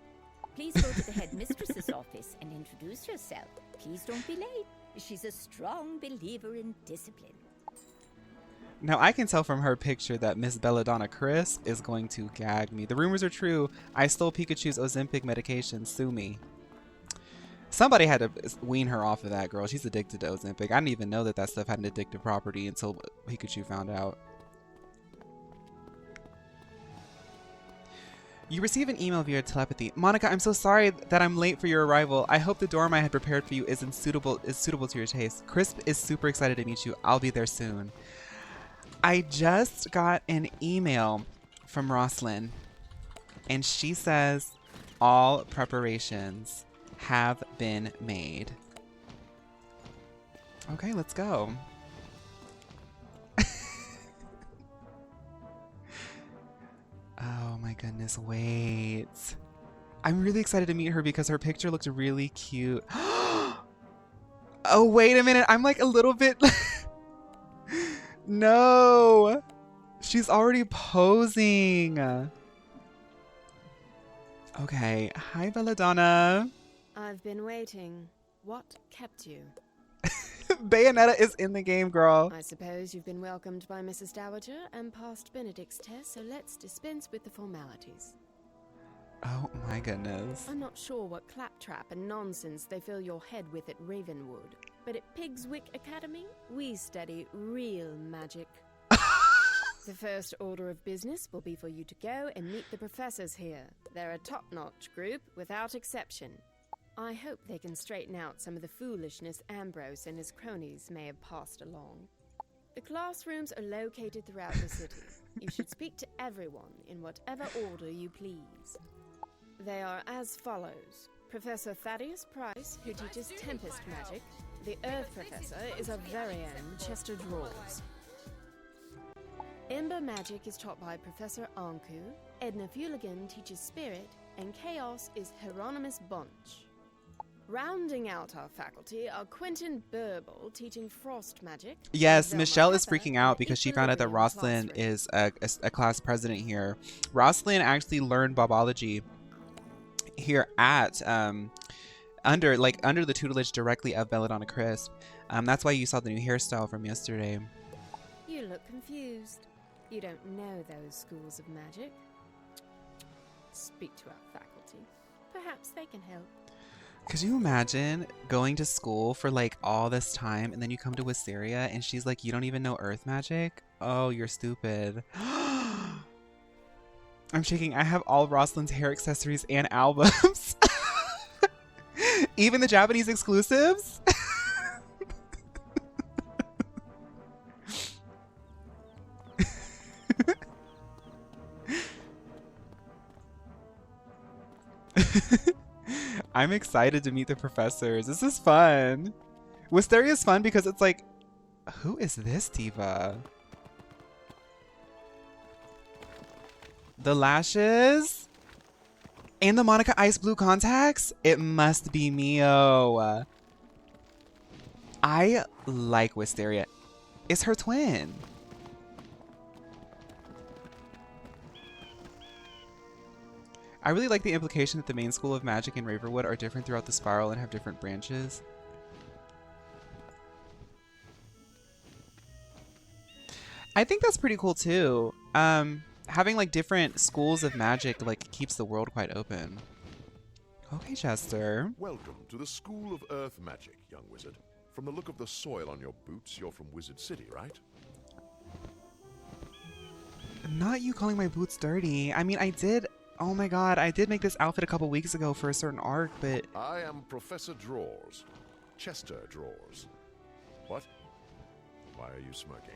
Please go to the headmistress's office and introduce yourself. Please don't be late. She's a strong believer in discipline.
Now I can tell from her picture that Miss Belladonna Crisp is going to gag me. The rumors are true. I stole Pikachu's Ozempic medication. Sue me. Somebody had to wean her off of that, girl. She's addicted to Ozempic. I didn't even know that that stuff had an addictive property until Pikachu found out. You receive an email via telepathy. Monica, I'm so sorry that I'm late for your arrival. I hope the dorm I had prepared for you is suitable to your taste. Crisp is super excited to meet you. I'll be there soon. I just got an email from Roslyn, and she says all preparations have been made. Okay, let's go. Oh my goodness, wait. I'm really excited to meet her because her picture looked really cute. Oh, wait a minute. I'm like a little bit... No. She's already posing. Okay. Hi, Belladona.
I've been waiting. What kept you?
Bayonetta is in the game, girl.
I suppose you've been welcomed by Mrs. Dowager and passed Benedict's test, so let's dispense with the formalities.
Oh my goodness.
I'm not sure what claptrap and nonsense they fill your head with at Ravenwood, but at Pigswick Academy, we study real magic. The first order of business will be for you to go and meet the professors here. They're a top-notch group, without exception. I hope they can straighten out some of the foolishness Ambrose and his cronies may have passed along. The classrooms are located throughout the city. You should speak to everyone in whatever order you please. They are as follows. Professor Thaddeus Price, who teaches Tempest Magic. The Earth Professor is our very own Chester Drawers. Ember Magic is taught by Professor Anku. Edna Fuligan teaches Spirit, and Chaos is Hieronymus Bunch. Rounding out our faculty are Quentin Burble teaching Frost Magic.
Yes, Michelle is freaking out because she found out that Roslyn is a class president here. Roslyn actually learned Bobology here at under the tutelage directly of Belladonna Crisp. That's why you saw the new hairstyle from yesterday.
You look confused. You don't know those schools of magic. Speak to our faculty. Perhaps they can help.
Could you imagine going to school for like all this time and then you come to Wisteria and she's like, you don't even know earth magic? Oh, you're stupid. I'm shaking. I have all Roslyn's hair accessories and albums. Even the Japanese exclusives? I'm excited to meet the professors. This is fun. Wisteria is fun because it's like, who is this diva? The lashes? And the Monica Ice Blue contacts? It must be Mio. I like Wisteria. It's her twin. I really like the implication that the main school of magic and Ravenwood are different throughout the spiral and have different branches. I think that's pretty cool too. Having like different schools of magic like keeps the world quite open. Okay, Chester.
Welcome to the School of Earth Magic, young wizard. From the look of the soil on your boots, you're from Wizard City, right?
Not you calling my boots dirty. I mean, I did... Oh my god, I did make this outfit a couple weeks ago for a certain arc, but...
I am Professor Drawers. Chester Drawers. What? Why are you smirking?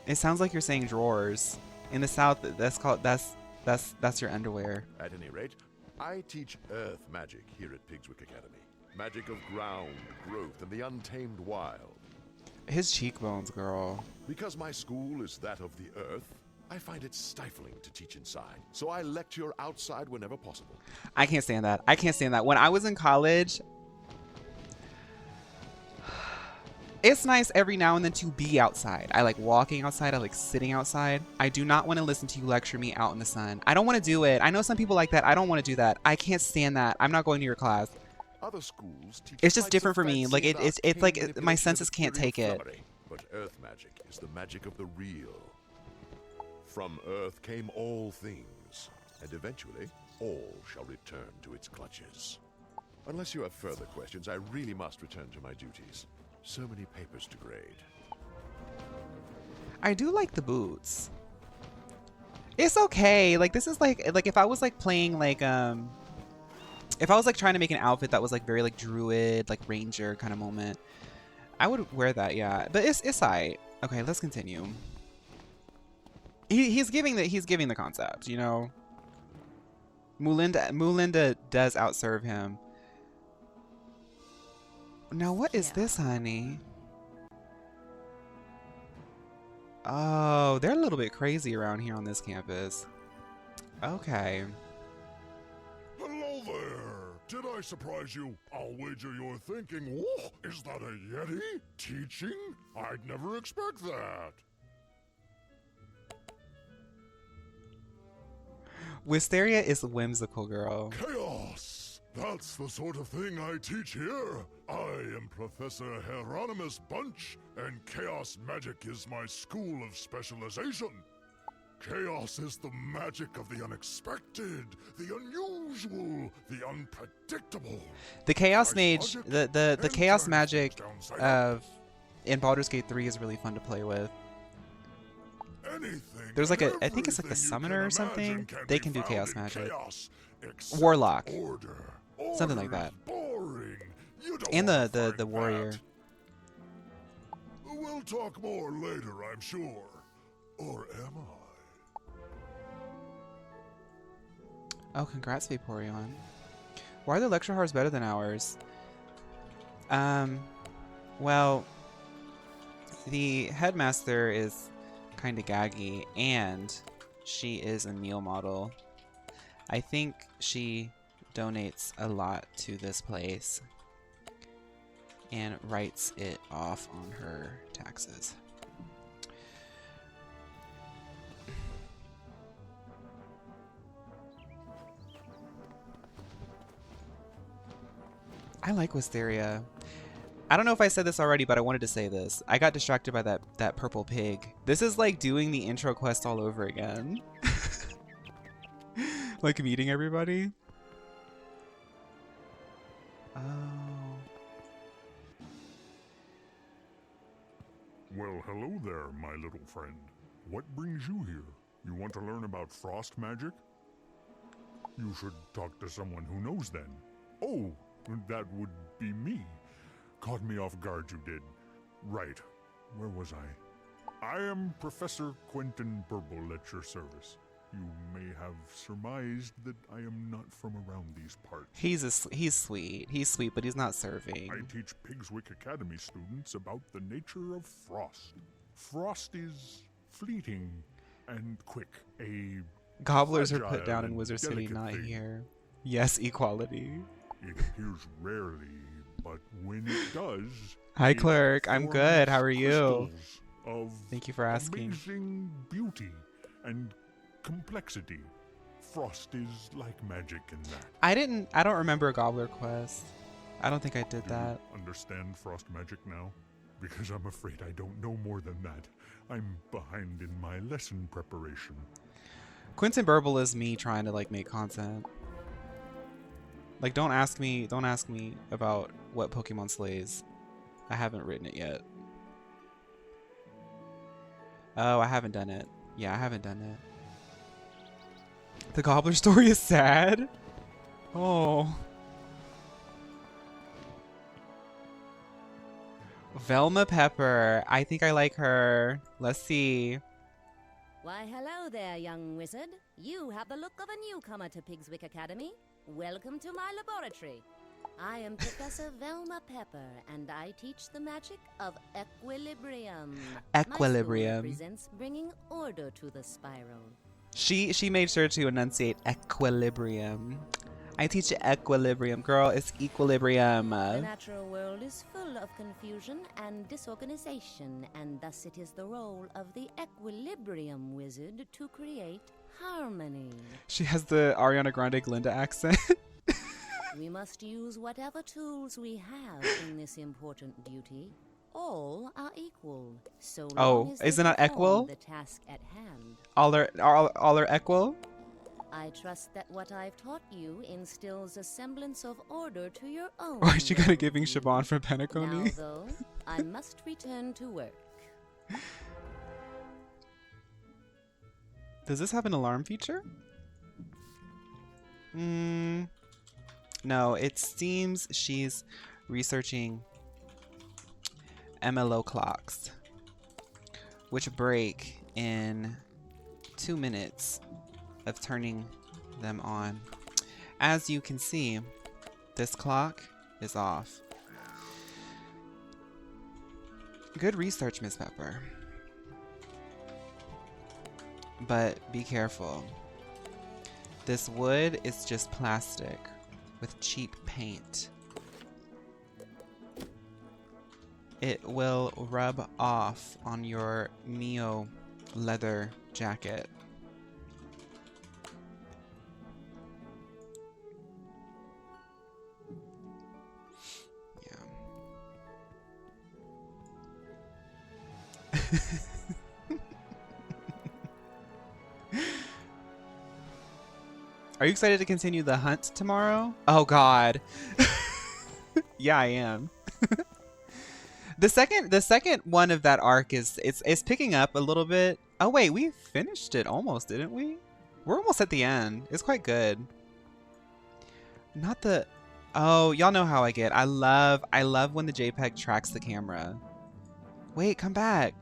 It sounds like you're saying drawers. In the South, that's your underwear.
At any rate, I teach Earth Magic here at Pigswick Academy. Magic of ground, growth, and the untamed wild.
His cheekbones, girl.
Because my school is that of the Earth, I find it stifling to teach inside, so I lecture outside whenever possible.
I can't stand that. I can't stand that. When I was in college, it's nice every now and then to be outside. I like walking outside. I like sitting outside. I do not want to listen to you lecture me out in the sun. I don't want to do it. I know some people like that. I don't want to do that. I can't stand that. I'm not going to your class.
Other schools teach
it's just different for me. Like it's like my senses can't take it.
But Earth Magic is the magic of the real. From Earth came all things, and eventually all shall return to its clutches. Unless you have further questions, I really must return to my duties. So many papers to grade.
I do like the boots. It's okay. Like this is like if I was like playing like if I was like trying to make an outfit that was like very like druid, like ranger kind of moment, I would wear that, yeah. But it's alright. Okay, let's continue. He's giving the concept, you know. Mulinda does outserve him. Now what is this, honey? Oh, they're a little bit crazy around here on this campus. Okay.
Hello there! Did I surprise you? I'll wager you're thinking, oh, is that a Yeti? Teaching? I'd never expect that.
Wisteria is a whimsical girl.
Chaos! That's the sort of thing I teach here. I am Professor Hieronymus Bunch, and chaos magic is my school of specialization. Chaos is the magic of the unexpected, the unusual, the unpredictable.
The chaos mage, the chaos magic of in Baldur's Gate 3 is really fun to play with. There's like I think it's like the summoner or something. They can do chaos magic. Warlock. Something like that. And the warrior.
We'll talk more later, I'm sure. Or am I?
Oh, congrats, Vaporeon. Why are the lecture halls better than ours? Well, the headmaster is kind of gaggy, and she is a Neil model. I think she donates a lot to this place and writes it off on her taxes. I like Wisteria. I don't know if I said this already, but I wanted to say this. I got distracted by that purple pig. This is like doing the intro quest all over again. Like meeting everybody. Oh.
Well, hello there, my little friend. What brings you here? You want to learn about frost magic? You should talk to someone who knows then. Oh, that would be me. Caught me off guard, you did. Right. Where was I? I am Professor Quentin Burble at your service. You may have surmised that I am not from around these parts.
He's sweet. He's sweet, but he's not serving.
I teach Pigswick Academy students about the nature of frost. Frost is fleeting and quick. A
Gobblers are put down in
and
Wizard City,
delicate
not
thing.
here. Yes, equality.
It appears rarely, but when it does...
Hi,
it
Clerk. I'm good. How are you?
crystals Of
Thank you for asking.
Amazing beauty and complexity. Frost is like magic in that.
I don't remember a Gobbler quest. I don't think I did
Do
that.
you understand frost magic now? Because I'm afraid I don't know more than that. I'm behind in my lesson preparation.
Quentin Burble is me trying to like make content. Like don't ask me about what Pokemon slays. I haven't written it yet. Oh, I haven't done it. Yeah, I haven't done it. The Gobbler story is sad. Oh. Velma Pepper. I think I like her. Let's see.
Why, hello there, young wizard. You have the look of a newcomer to Pigswick Academy. Welcome to my laboratory. I am Professor Velma Pepper, and I teach the magic of equilibrium.
Equilibrium.
My school represents bringing order to the spiral.
She made sure to enunciate equilibrium. I teach equilibrium. Girl, it's equilibrium.
The natural world is full of confusion and disorganization, and thus it is the role of the equilibrium wizard to create harmony.
She has the Ariana Grande Glinda accent.
We must use whatever tools we have in this important duty. All are equal, so long
Oh,
as
is
they
it not
perform
equal?
the task at hand.
All are equal?
I trust that what I've taught you instills a semblance of order to your own.
Why is she kind of giving Siobhan for Penacony?
Now, though, I must return to work.
Does this have an alarm feature? No, it seems she's researching MLO clocks, which break in 2 minutes of turning them on. As you can see, this clock is off. Good research, Miss Pepper. But be careful. This wood is just plastic with cheap paint. It will rub off on your Mio leather jacket. Yeah. Are you excited to continue the hunt tomorrow? Oh God. Yeah, I am. The second one of that arc is it's picking up a little bit. Oh wait, we finished it almost, didn't we? We're almost at the end. It's quite good. Not the Oh, y'all know how I get. I love when the JPEG tracks the camera. Wait, come back.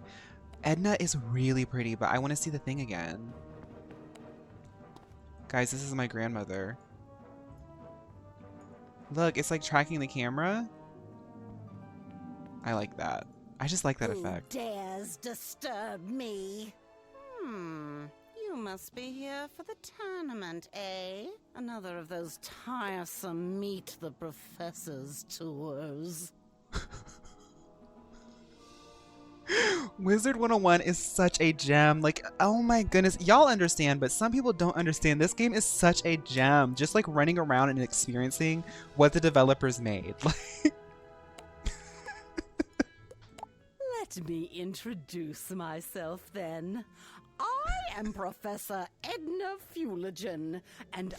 Edna is really pretty, but I want to see the thing again. Guys, this is my grandmother. Look, it's like tracking the camera. I like that. I just like that effect.
Who dares disturb me? You must be here for the tournament, eh? Another of those tiresome meet the professors tours.
Wizard 101 is such a gem. Like, oh my goodness. Y'all understand, but some people don't understand. This game is such a gem. Just like running around and experiencing what the developers made. Like,
Let me introduce myself then. I am Professor Edna Fuligen, and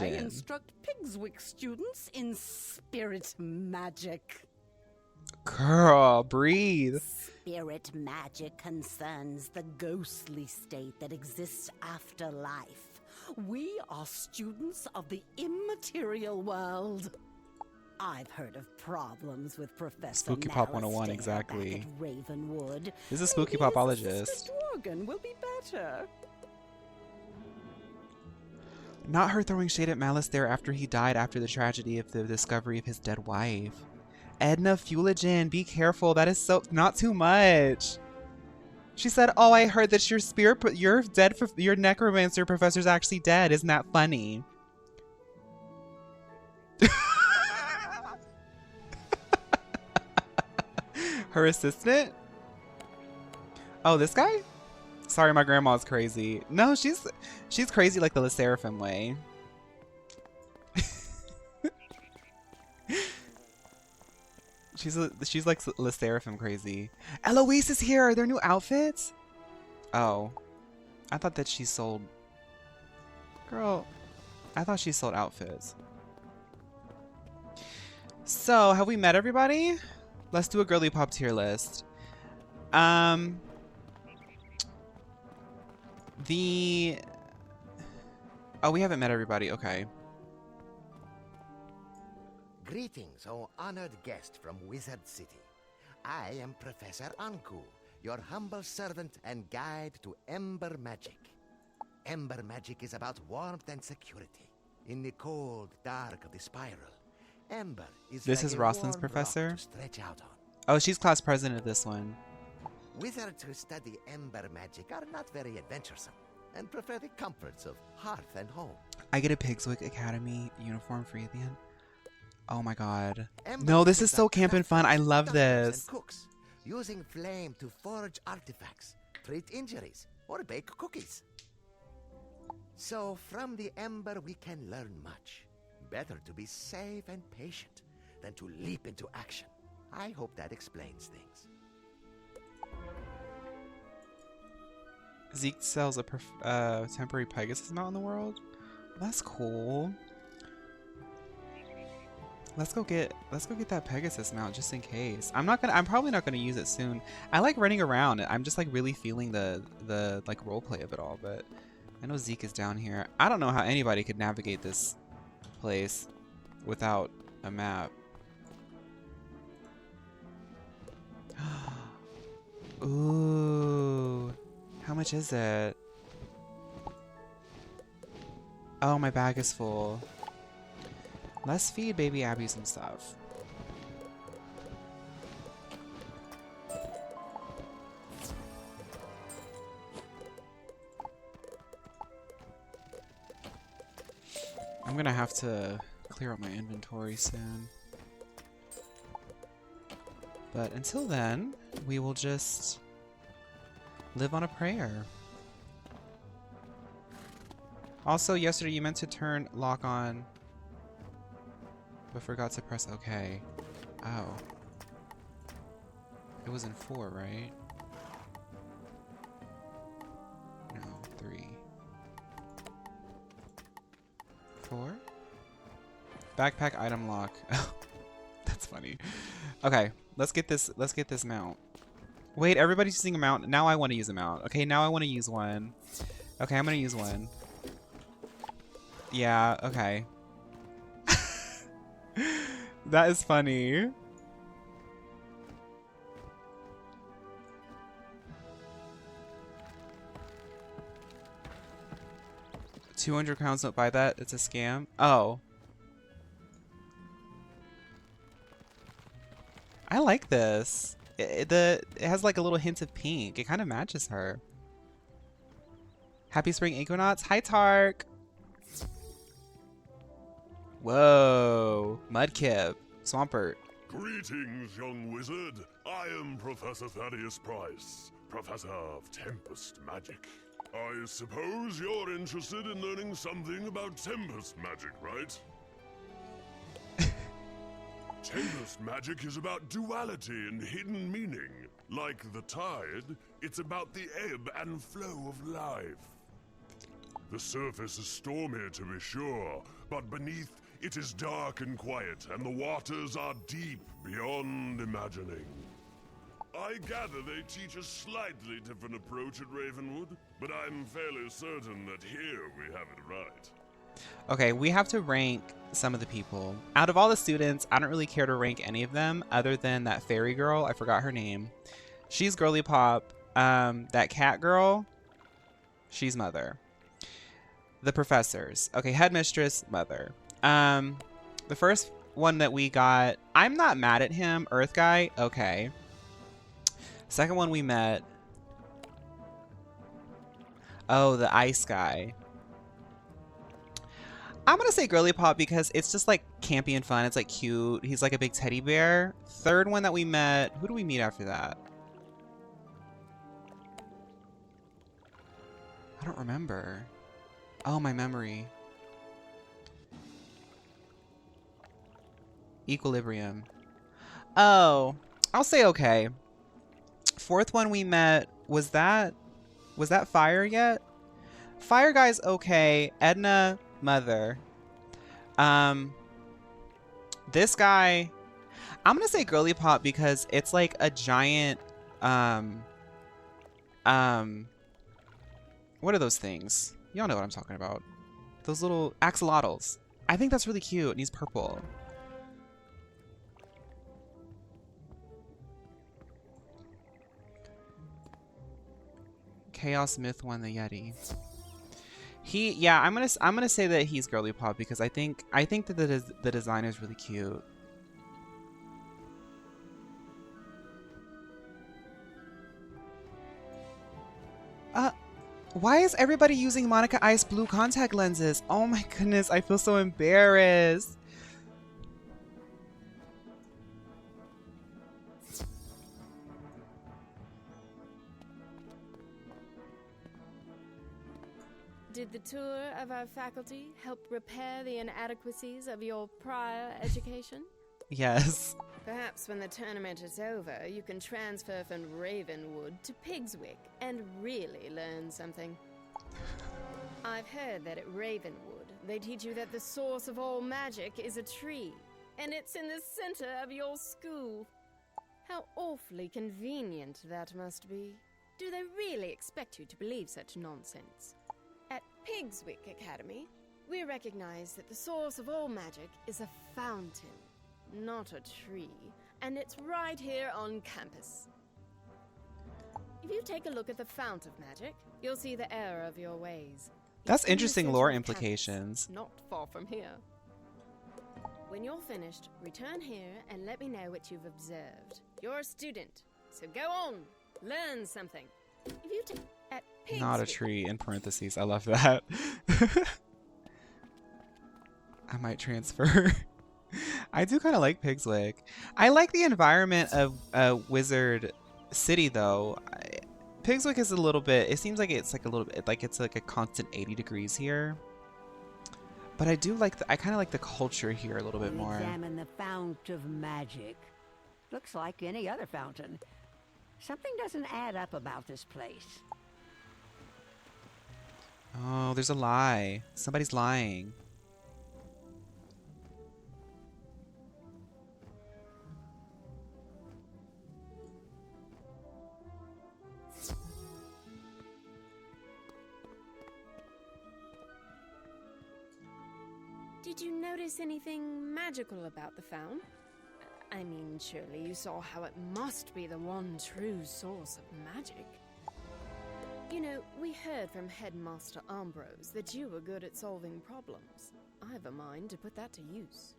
I instruct Pigswick students in spirit magic.
girl, breathe.
Spirit magic concerns the ghostly state that exists after life. We are students of the immaterial world. I've heard of problems with Professor
Spooky Pop 101, exactly.
Back at Ravenwood.
This is a spooky popologist.
Organ will be better.
Not her throwing shade at Malice there after he died after the tragedy of the discovery of his dead wife. Edna Fuligen, be careful. That is so not too much. She said, "Oh, I heard that your necromancer professor's actually dead. Isn't that funny?" Her assistant? Oh, this guy? Sorry, my grandma's crazy. No, she's crazy like the Le Seraphim way. She's like Le Seraphim crazy. Eloise is here. Are there new outfits? Oh, I thought that she sold. Girl, I thought she sold outfits. So, have we met everybody? Let's do a girly pop tier list. Oh, we haven't met everybody. Okay.
Greetings, O honored guest from Wizard City. I am Professor Anku, your humble servant and guide to Ember Magic. Ember Magic is about warmth and security. In the cold dark of the spiral, Ember is
This
like
is
a
Roslyn's
warm
professor?
rock to stretch out on.
Oh, she's class president of this one.
Wizards who study Ember Magic are not very adventuresome and prefer the comforts of hearth and home.
I get a Pigswick Academy uniform free at the end. Oh my god.
Ember
No, this
Magic
is so
are
camp and fun. I love
doctors
this.
and cooks, using flame to forge artifacts, treat injuries, or bake cookies. So from the Ember we can learn much. Better to be safe and patient than to leap into action. I hope that explains things.
Zeke sells a temporary Pegasus mount in the world. That's cool. Let's go get that Pegasus mount just in case. I'm probably not gonna use it soon. I like running around. I'm just like really feeling the like role play of it all, but I know Zeke is down here. I don't know how anybody could navigate this place without a map. Ooh. How much is it? Oh, my bag is full. Let's feed baby Abby some stuff. I'm gonna have to clear out my inventory soon. But until then, we will just live on a prayer. Also, yesterday you meant to turn lock on, but forgot to press OK. Oh. It was in 4, right? No, 3. 4? Backpack item lock. That's funny. Okay, let's get this mount. Wait, everybody's using a mount. Now I want to use a mount. Okay, now I want to use one. Okay, I'm gonna use one. Yeah, okay. That is funny. £200, don't buy that. It's a scam. Oh. I like this. It has like a little hint of pink. It kind of matches her. Happy Spring Equinox. Hi, Tark. Whoa. Mudkip. Swampert.
Greetings, young wizard. I am Professor Thaddeus Price, Professor of Tempest Magic. I suppose you're interested in learning something about Tempest Magic, right? Tempest Magic is about duality and hidden meaning. Like the tide, it's about the ebb and flow of life. The surface is stormy, to be sure, but beneath it is dark and quiet, and the waters are deep beyond imagining. I gather they teach a slightly different approach at Ravenwood, but I'm fairly certain that here we have it right.
Okay, we have to rank some of the people. Out of all the students, I don't really care to rank any of them other than that fairy girl. I forgot her name. She's girly pop. That cat girl, she's mother. The professors. Okay, headmistress, mother. The first one that we got, I'm not mad at him. Earth guy, okay. Second one we met. Oh, the ice guy. I'm gonna say girly pop because it's just like campy and fun. It's like cute. He's like a big teddy bear. Third one that we met, who do we meet after that? I don't remember. Oh, my memory. Equilibrium. Oh, I'll say okay. Fourth one we met, was that Fire yet? Fire guy's okay. Edna, mother. This guy, I'm gonna say girly pop because it's like a giant what are those things? Y'all know what I'm talking about. Those little axolotls. I think that's really cute, and he's purple. Chaos Myth won the Yeti. Yeah, I'm gonna say that he's girly pop because I think that the design is really cute. Why is everybody using Monica Ice blue contact lenses? Oh my goodness, I feel so embarrassed.
Did the tour of our faculty help repair the inadequacies of your prior education?
Yes.
Perhaps when the tournament is over, you can transfer from Ravenwood to Pigswick and really learn something. I've heard that at Ravenwood, they teach you that the source of all magic is a tree, and it's in the center of your school. How awfully convenient that must be. Do they really expect you to believe such nonsense? At Pigswick Academy, we recognize that the source of all magic is a fountain, not a tree, and it's right here on campus. If you take a look at the fount of magic, you'll see the error of your ways.
That's
It's in the
interesting
center
lore
of campus,
implications.
not far from here. When you're finished, return here and let me know what you've observed. You're a student, so go on, learn something. If you take at
Not a
Pigswick,
tree in parentheses. I love that. I might transfer. I do kind of like Pigswick. I like the environment of Wizard City though. Pigswick is a little bit, it seems like it's like a little bit like it's like a constant 80 degrees here. But I do like I kind of like the culture here a little bit more.
Examine the fount of magic. Looks like any other fountain. Something doesn't add up about this place.
Oh, there's a lie. Somebody's lying.
did you notice anything magical about the phaun? I mean, surely you saw how it must be the one true source of magic. You know, we heard from Headmaster Ambrose that you were good at solving problems. I have a mind to put that to use.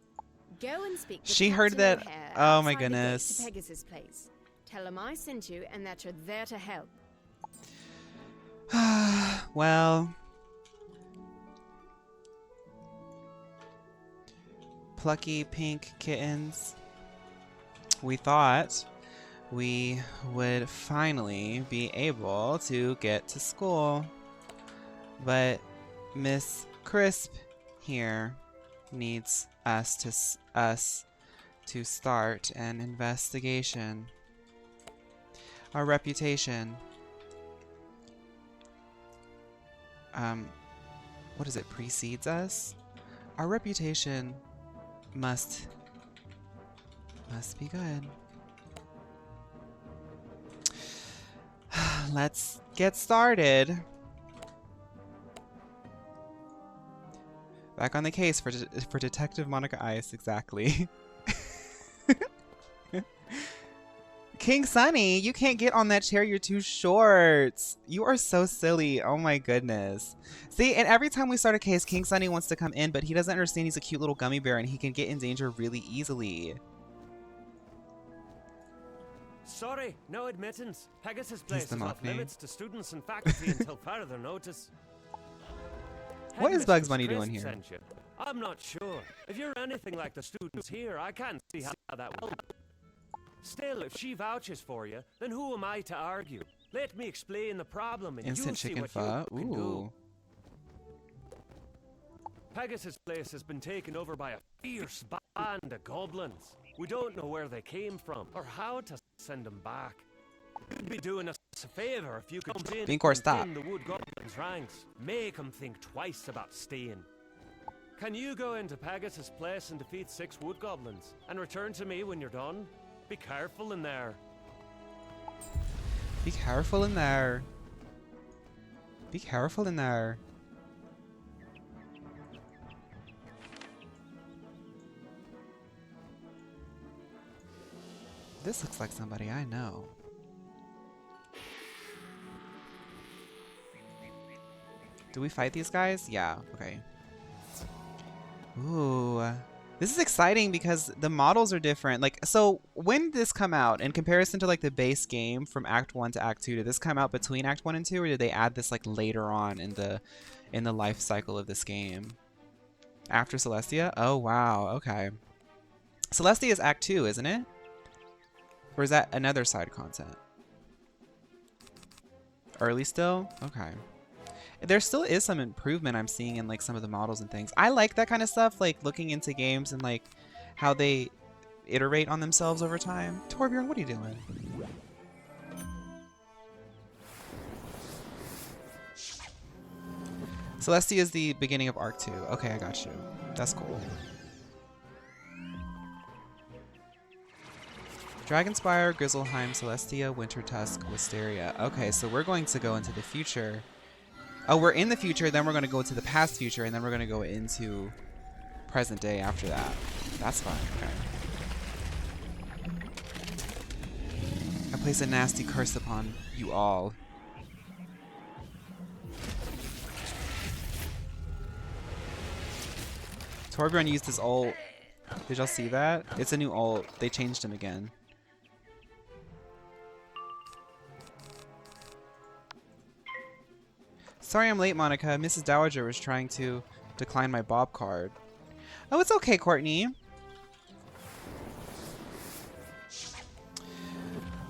Go and speak to
She heard
Captain
that.
O'Hare
Oh my
outside the gate
goodness.
to Pegasus Place. Tell him I sent you and that you're there to help.
Well, Plucky pink kittens. We thought we would finally be able to get to school, but Miss Crisp here needs us to start an investigation. Our reputation. What is it? Precedes us? Our reputation must be good. Let's get started. Back on the case for Detective Monica Ice, exactly. King Sunny, you can't get on that chair. You're too short. You are so silly. Oh my goodness. See, and every time we start a case, King Sunny wants to come in, but he doesn't understand he's a cute little gummy bear and he can get in danger really easily.
Sorry, no admittance. Pegasus Place
the
is
mock
off
name.
limits to students and faculty until further notice.
What is
Headmistress
Bugs Bunny
Crisp
doing here?
sent you. I'm not sure. If you're anything like the students here, I can't see how that will help. Still, if she vouches for you, then who am I to argue? Let me explain the problem and
Instant
you see
chicken
what
pho.
you can do.
Ooh.
Pegasus Place has been taken over by a fierce band of goblins. We don't know where they came from or how to send them back. You'd be doing us a favor if you could jump in
Vincor,
and
stop.
thin the wood goblins' ranks. Make them think twice about staying. Can you go into Pegasus Place and defeat 6 wood goblins and return to me when you're done? Be careful in there.
Be careful in there. Be careful in there. This looks like somebody I know. Do we fight these guys? Yeah, okay. Ooh. This is exciting because the models are different. Like, so when did this come out in comparison to like the base game from Act 1 to Act 2? Did this come out between Act 1 and 2, or did they add this like later on in the life cycle of this game? After Celestia? Oh wow, okay. Celestia is Act 2, isn't it? Or is that another side content? Early still? Okay. There still is some improvement I'm seeing in like some of the models and things. I like that kind of stuff, like looking into games and like how they iterate on themselves over time. Torbjorn, what are you doing? Celestia is the beginning of Arc 2. Okay, I got you. That's cool. Dragonspire, Grizzleheim, Celestia, Wintertusk, Wisteria. Okay, so we're going to go into the future. Oh, we're in the future, then we're going to go into the past future, and then we're going to go into present day after that. That's fun. Okay. I place a nasty curse upon you all. Torbjorn used his ult. Did y'all see that? It's a new ult. They changed him again. Sorry I'm late, Monica. Mrs. Dowager was trying to decline my Bob card. Oh, it's okay, Courtney.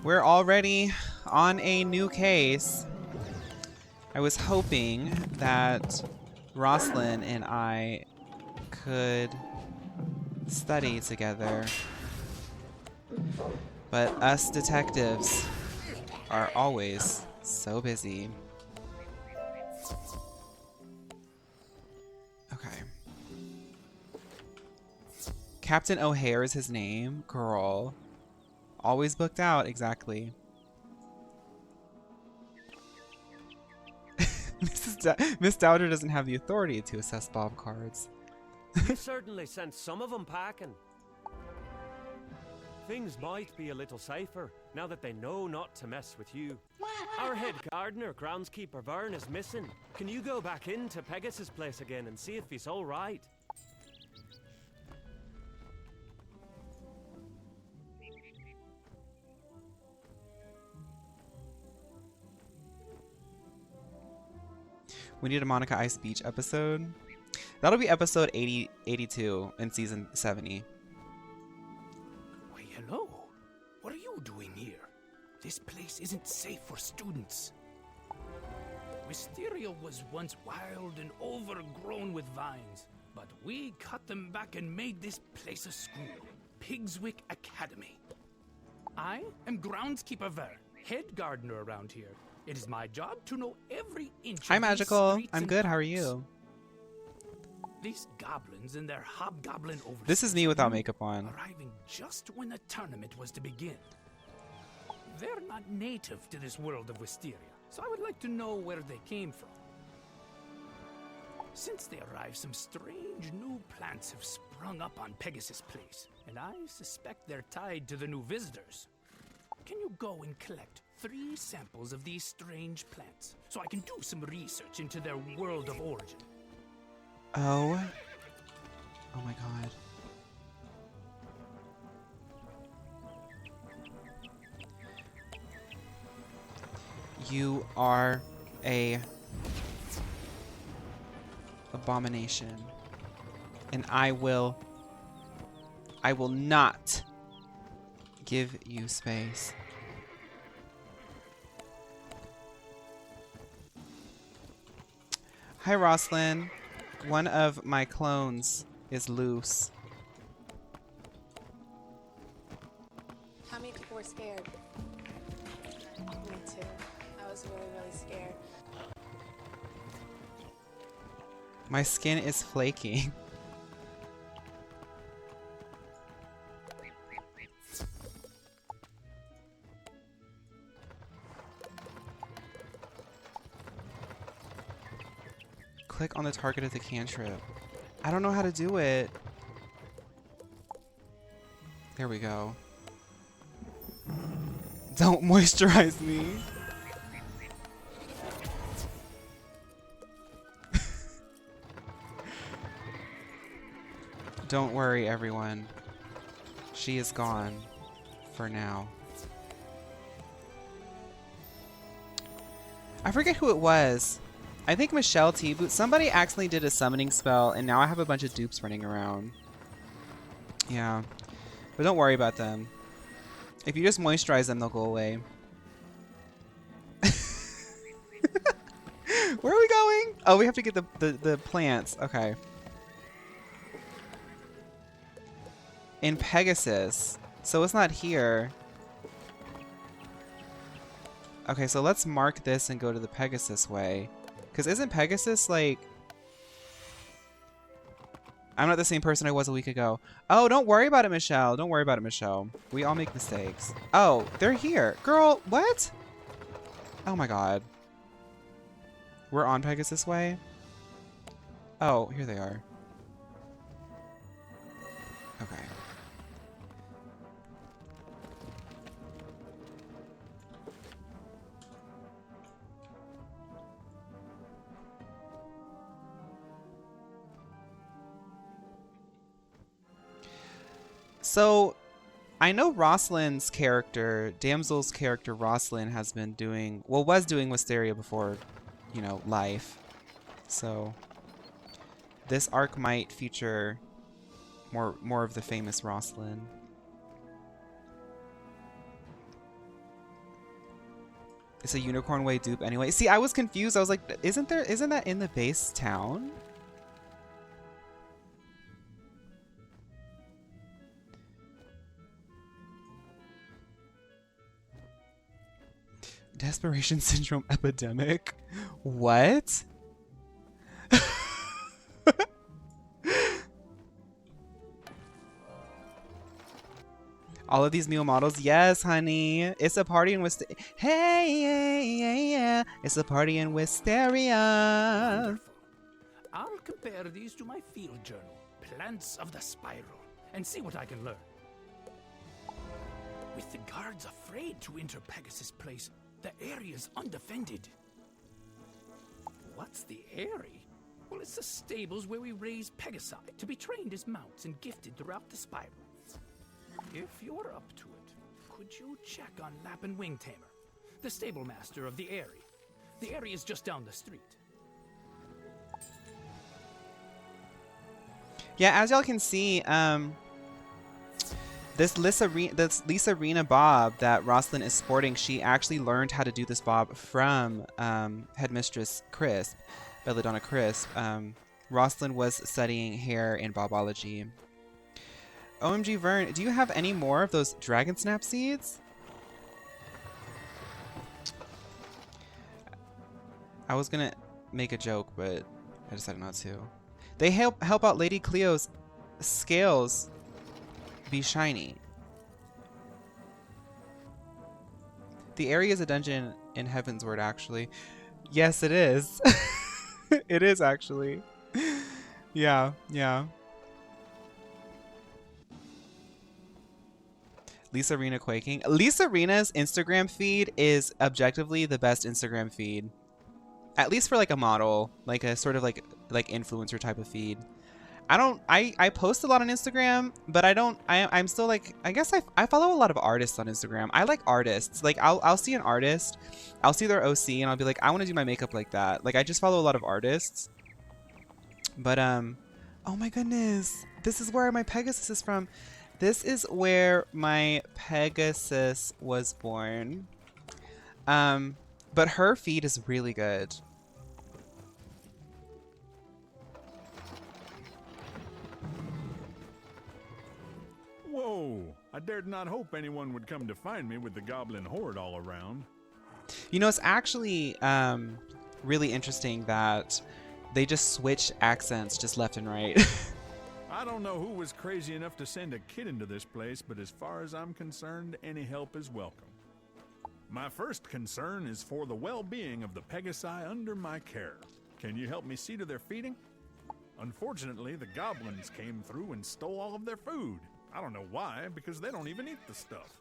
We're already on a new case. I was hoping that Roslyn and I could study together, but us detectives are always so busy. Okay. Captain O'Hare is his name. Girl. Always booked out, exactly. Miss Dowder doesn't have the authority to assess Bob cards.
You certainly sent some of them packing. Things might be a little safer now that they know not to mess with you. Our head gardener, groundskeeper Vern, is missing. Can you go back into Pegasus' place again and see if he's all right?
We need a Monica Ice Beach episode. That'll be episode 82 in season 70.
Why, hello. What are you doing here? This place isn't safe for students. Wisteria was once wild and overgrown with vines, but we cut them back and made this place a school, Pigswick Academy. I am groundskeeper Vern, head gardener around here. It is my job to know every inch
Hi,
of these
Magical.
streets
I'm
and
good. How are
parks.
you?
These goblins and their hobgoblin overseers
This is me without makeup on.
arriving just when the tournament was to begin. They're not native to this world of Wisteria, so I would like to know where they came from. Since they arrived, some strange new plants have sprung up on Pegasus Place, and I suspect they're tied to the new visitors. Can you go and collect 3 samples of these strange plants so I can do some research into their world of origin?
Oh. Oh my god. You are a abomination. And I will not give you space. Hi, Roslyn. One of my clones is loose.
How many people were scared? Me too. I was really, really scared.
My skin is flaking. Click on the target of the cantrip. I don't know how to do it. There we go. Don't moisturize me. Don't worry, everyone. She is gone for now. I forget who it was. I think Michelle T-Boot. Somebody accidentally did a summoning spell, and now I have a bunch of dupes running around. Yeah. But don't worry about them. If you just moisturize them, they'll go away. Where are we going? Oh, we have to get the plants. Okay. In Pegasus. So it's not here. Okay, so let's mark this and go to the Pegasus way. Because isn't Pegasus, like, I'm not the same person I was a week ago. Oh, don't worry about it, Michelle. Don't worry about it, Michelle. We all make mistakes. Oh, they're here. Girl, what? Oh my god. We're on Pegasus Way? Oh, here they are. Okay. So, I know Rosalind's character, Damsel's character Rosalind, has been doing, well, was doing Wisteria before, you know, life. So, this arc might feature more of the famous Rosalind. It's a Unicorn Way dupe anyway. See, I was confused. I was like, isn't that in the base town? Desperation syndrome epidemic? What? All of these new models? Yes, honey. It's a party in Wisteria. Hey, yeah. It's a party in Wisteria.
I'll compare these to my field journal, Plants of the Spiral, and see what I can learn. With the guards afraid to enter Pegasus Place, the area's undefended. What's the area? Well, it's the stables where we raise Pegasi to be trained as mounts and gifted throughout the spiral. If you're up to it, could you check on Lappin Wing Tamer, the stable master of the area? The area's just down the street.
Yeah, as y'all can see, this Lisa Rena bob that Rosalind is sporting, she actually learned how to do this bob from Headmistress Crisp, Belladona Crisp. Rosalind was studying hair in bobology. OMG Vern, do you have any more of those dragon snap seeds? I was gonna make a joke, but I decided not to. They help out Lady Cleo's scales be shiny. The area is a dungeon in Heavensward, actually. Yes, it is. It is, actually. Yeah, yeah. Lisa Rena quaking. Lisa Rena's Instagram feed is objectively the best Instagram feed. At least for like a model, like a sort of like influencer type of feed. I post a lot on Instagram, but I'm still like, I guess I follow a lot of artists on Instagram. I like artists. Like I'll see an artist, I'll see their OC and I'll be like, I want to do my makeup like that. Like I just follow a lot of artists. But oh my goodness. This is where my Pegasus is from. This is where my Pegasus was born. But her feed is really good.
Whoa! I dared not hope anyone would come to find me with the goblin horde all around.
You know, it's actually really interesting that they just switch accents just left and right.
I don't know who was crazy enough to send a kitten to this place, but as far as I'm concerned, any help is welcome. My first concern is for the well-being of the Pegasi under my care. Can you help me see to their feeding? Unfortunately, the goblins came through and stole all of their food. I don't know why, because they don't even eat the stuff.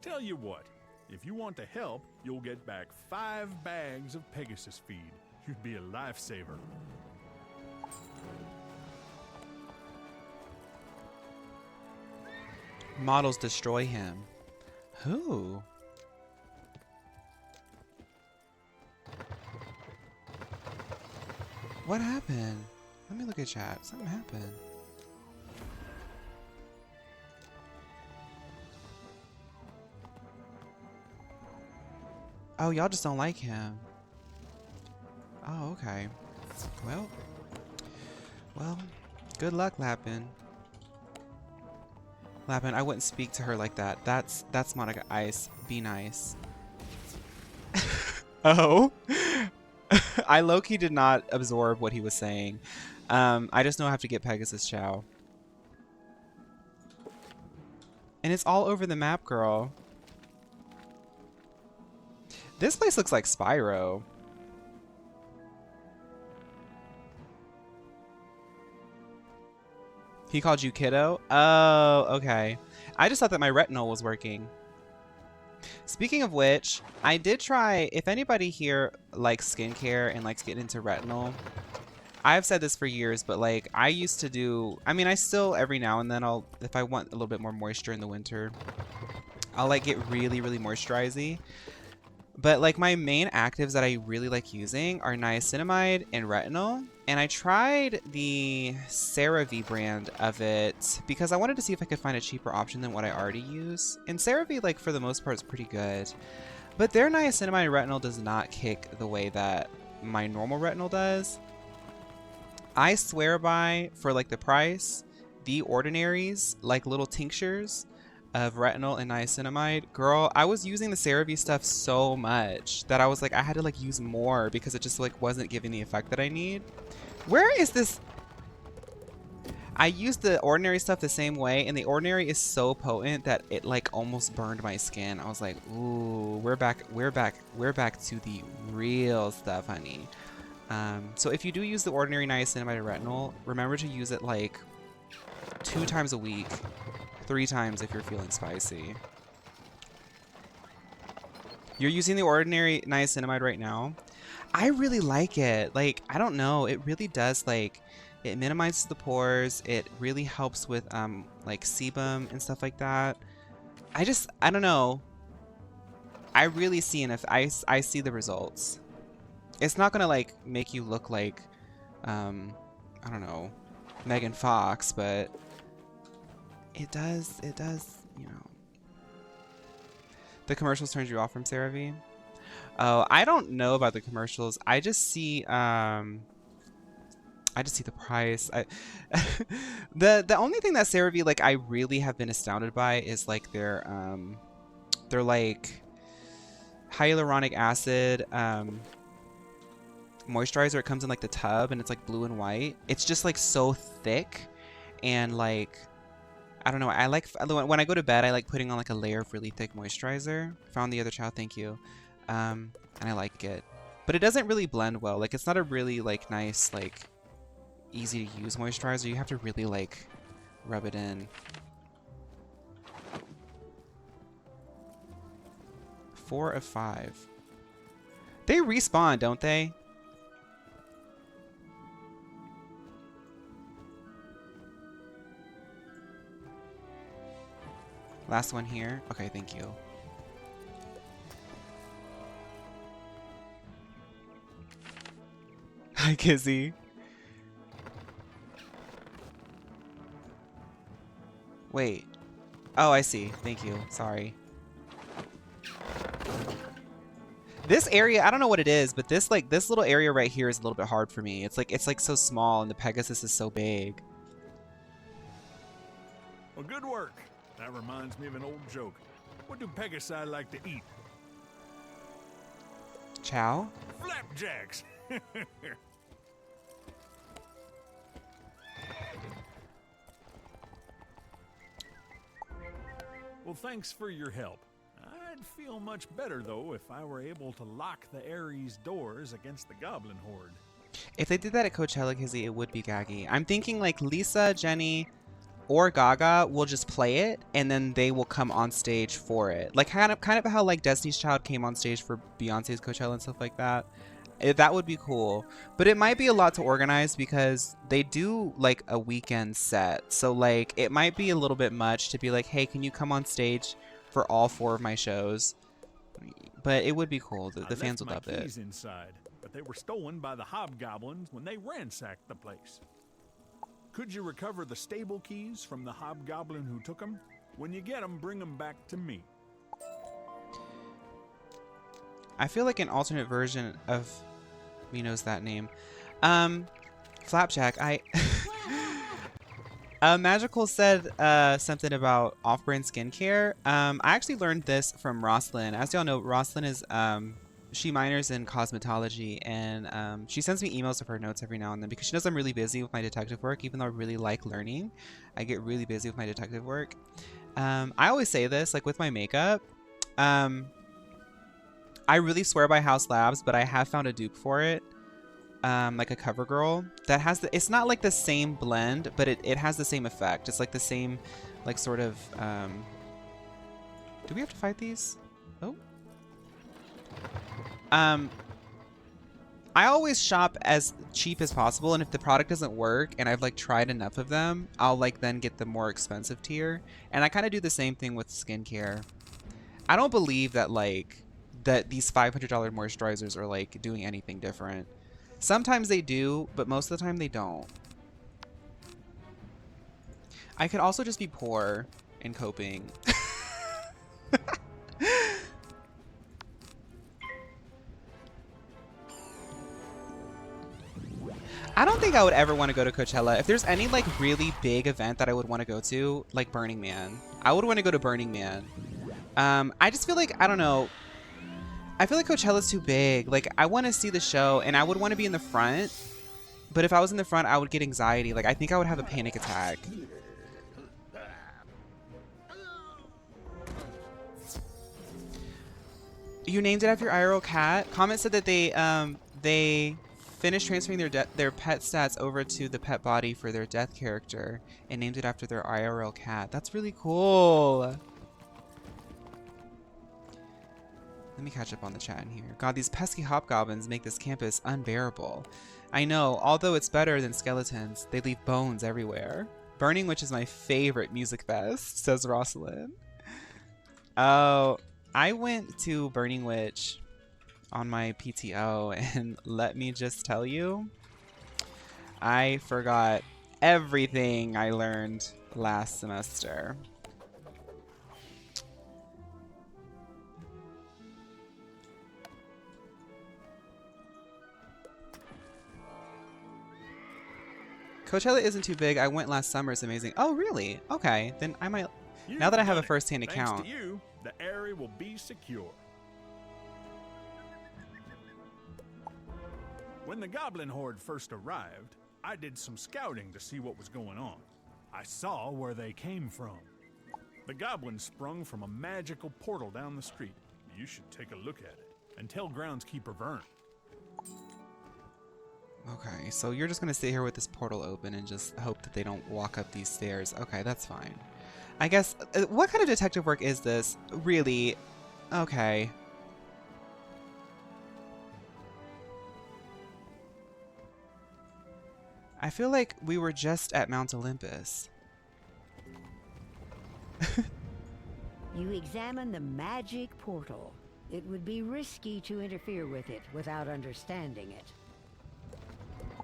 Tell you what, if you want to help, you'll get back 5 bags of Pegasus feed. You'd be a lifesaver.
Models destroy him. Who? What happened? Let me look at chat. Something happened. Oh, y'all just don't like him. Oh, okay. Well, good luck, Lappin. Lappin, I wouldn't speak to her like that. That's Monica Ice. Be nice. Oh. I low-key did not absorb what he was saying. I just know I have to get Pegasus Chow. And it's all over the map, girl. This place looks like Spyro. He called you kiddo? Oh, okay. I just thought that my retinol was working. Speaking of which, I did try, if anybody here likes skincare and likes getting into retinol, I've said this for years, but like I used to do, I mean, I still every now and then if I want a little bit more moisture in the winter, I'll like get really, really moisturizing. But like my main actives that I really like using are niacinamide and retinol. And I tried the CeraVe brand of it because I wanted to see if I could find a cheaper option than what I already use. And CeraVe, like for the most part, is pretty good. But their niacinamide retinol does not kick the way that my normal retinol does. I swear by, for like the price, the Ordinaries, like little tinctures of retinol and niacinamide. Girl, I was using the CeraVe stuff so much that I was like, I had to like use more because it just like wasn't giving the effect that I need. Where is this? I used the Ordinary stuff the same way, and the Ordinary is so potent that it like almost burned my skin. I was like, ooh, we're back to the real stuff, honey. So if you do use the Ordinary niacinamide and retinol, remember to use it like 2 times a week. 3 times if you're feeling spicy. You're using the Ordinary niacinamide right now. I really like it. Like, I don't know. It really does, like, it minimizes the pores. It really helps with, like, sebum and stuff like that. I don't know. I really see I see the results. It's not gonna, like, make you look like, I don't know, Megan Fox, but it does, you know. The commercials turned you off from CeraVe? Oh, I don't know about the commercials. I just see the price. The only thing that CeraVe, like, I really have been astounded by is like their like hyaluronic acid moisturizer. It comes in like the tub and it's like blue and white. It's just like so thick and like, I don't know. I like when I go to bed, I like putting on like a layer of really thick moisturizer. Found the other child, thank you. And I like it, but it doesn't really blend well. Like it's not a really like nice, like easy to use moisturizer. You have to really like rub it in. 4 of 5. They respawn, don't they? Last one here. Okay, thank you. Hi, Kizzy. Wait. Oh, I see. Thank you. Sorry. This area, I don't know what it is, but this little area right here is a little bit hard for me. It's like so small and the Pegasus is so big.
Well, good work. That reminds me of an old joke. What do Pegasi like to eat?
Chow?
Flapjacks! Well, thanks for your help. I'd feel much better, though, if I were able to lock the Ares doors against the goblin horde.
If they did that at Coachella, Kizzy, it would be gaggy. I'm thinking like Lisa, Jenny, or Gaga will just play it, and then they will come on stage for it. Like kind of how like Destiny's Child came on stage for Beyonce's Coachella and stuff like that. That would be cool. But it might be a lot to organize because they do like a weekend set. So like it might be a little bit much to be like, hey, can you come on stage for all 4 of my shows? But it would be cool. The fans would love it.
Inside, but they were stolen by the hobgoblins when they ransacked the place. Could you recover the stable keys from the hobgoblin who took them? When you get them, bring them back to me.
I feel like an alternate version of me knows that name. Flapjack, Magical said something about off-brand skincare. I actually learned this from Roslyn. As y'all know, Roslyn is she minors in cosmetology, and she sends me emails of her notes every now and then because she knows I'm really busy with my detective work. Even though I really like learning, I get really busy with my detective work. I always say this, like with my makeup, I really swear by House Labs, but I have found a dupe for it, like a CoverGirl that has the, it's not like the same blend, but it has the same effect. It's like the same, like sort of, do we have to fight these? Oh. I always shop as cheap as possible, and if the product doesn't work and I've like tried enough of them, I'll like then get the more expensive tier. And I kind of do the same thing with skincare. I don't believe that like that these $500 moisturizers are like doing anything different. Sometimes they do, but most of the time they don't. I could also just be poor in coping. I don't think I would ever want to go to Coachella. If there's any like really big event that I would want to go to, like Burning Man, I would want to go to Burning Man. I just feel like, I don't know, I feel like Coachella's too big. Like I want to see the show and I would want to be in the front, but if I was in the front, I would get anxiety. Like I think I would have a panic attack. You named it after your IRL cat? Comment said that they finished transferring their pet stats over to the pet body for their death character and named it after their IRL cat. That's really cool. Let me catch up on the chat in here. God, these pesky hobgoblins make this campus unbearable. I know, although it's better than skeletons, they leave bones everywhere. Burning Witch is my favorite music fest, says Rosalind. Oh, I went to Burning Witch on my PTO, and let me just tell you, I forgot everything I learned last semester. Coachella isn't too big. I went last summer. It's amazing. Oh, really? Okay, then I might. Now that I have a first-hand account.
Thanks to you, the area will be secure. When the goblin horde first arrived, I did some scouting to see what was going on. I saw where they came from. The goblins sprung from a magical portal down the street. You should take a look at it and tell groundskeeper Vern.
Okay, so you're just gonna sit here with this portal open and just hope that they don't walk up these stairs. Okay, that's fine. I guess, what kind of detective work is this? Really? Okay. I feel like we were just at Mount Olympus.
You examine the magic portal. It would be risky to interfere with it without understanding it.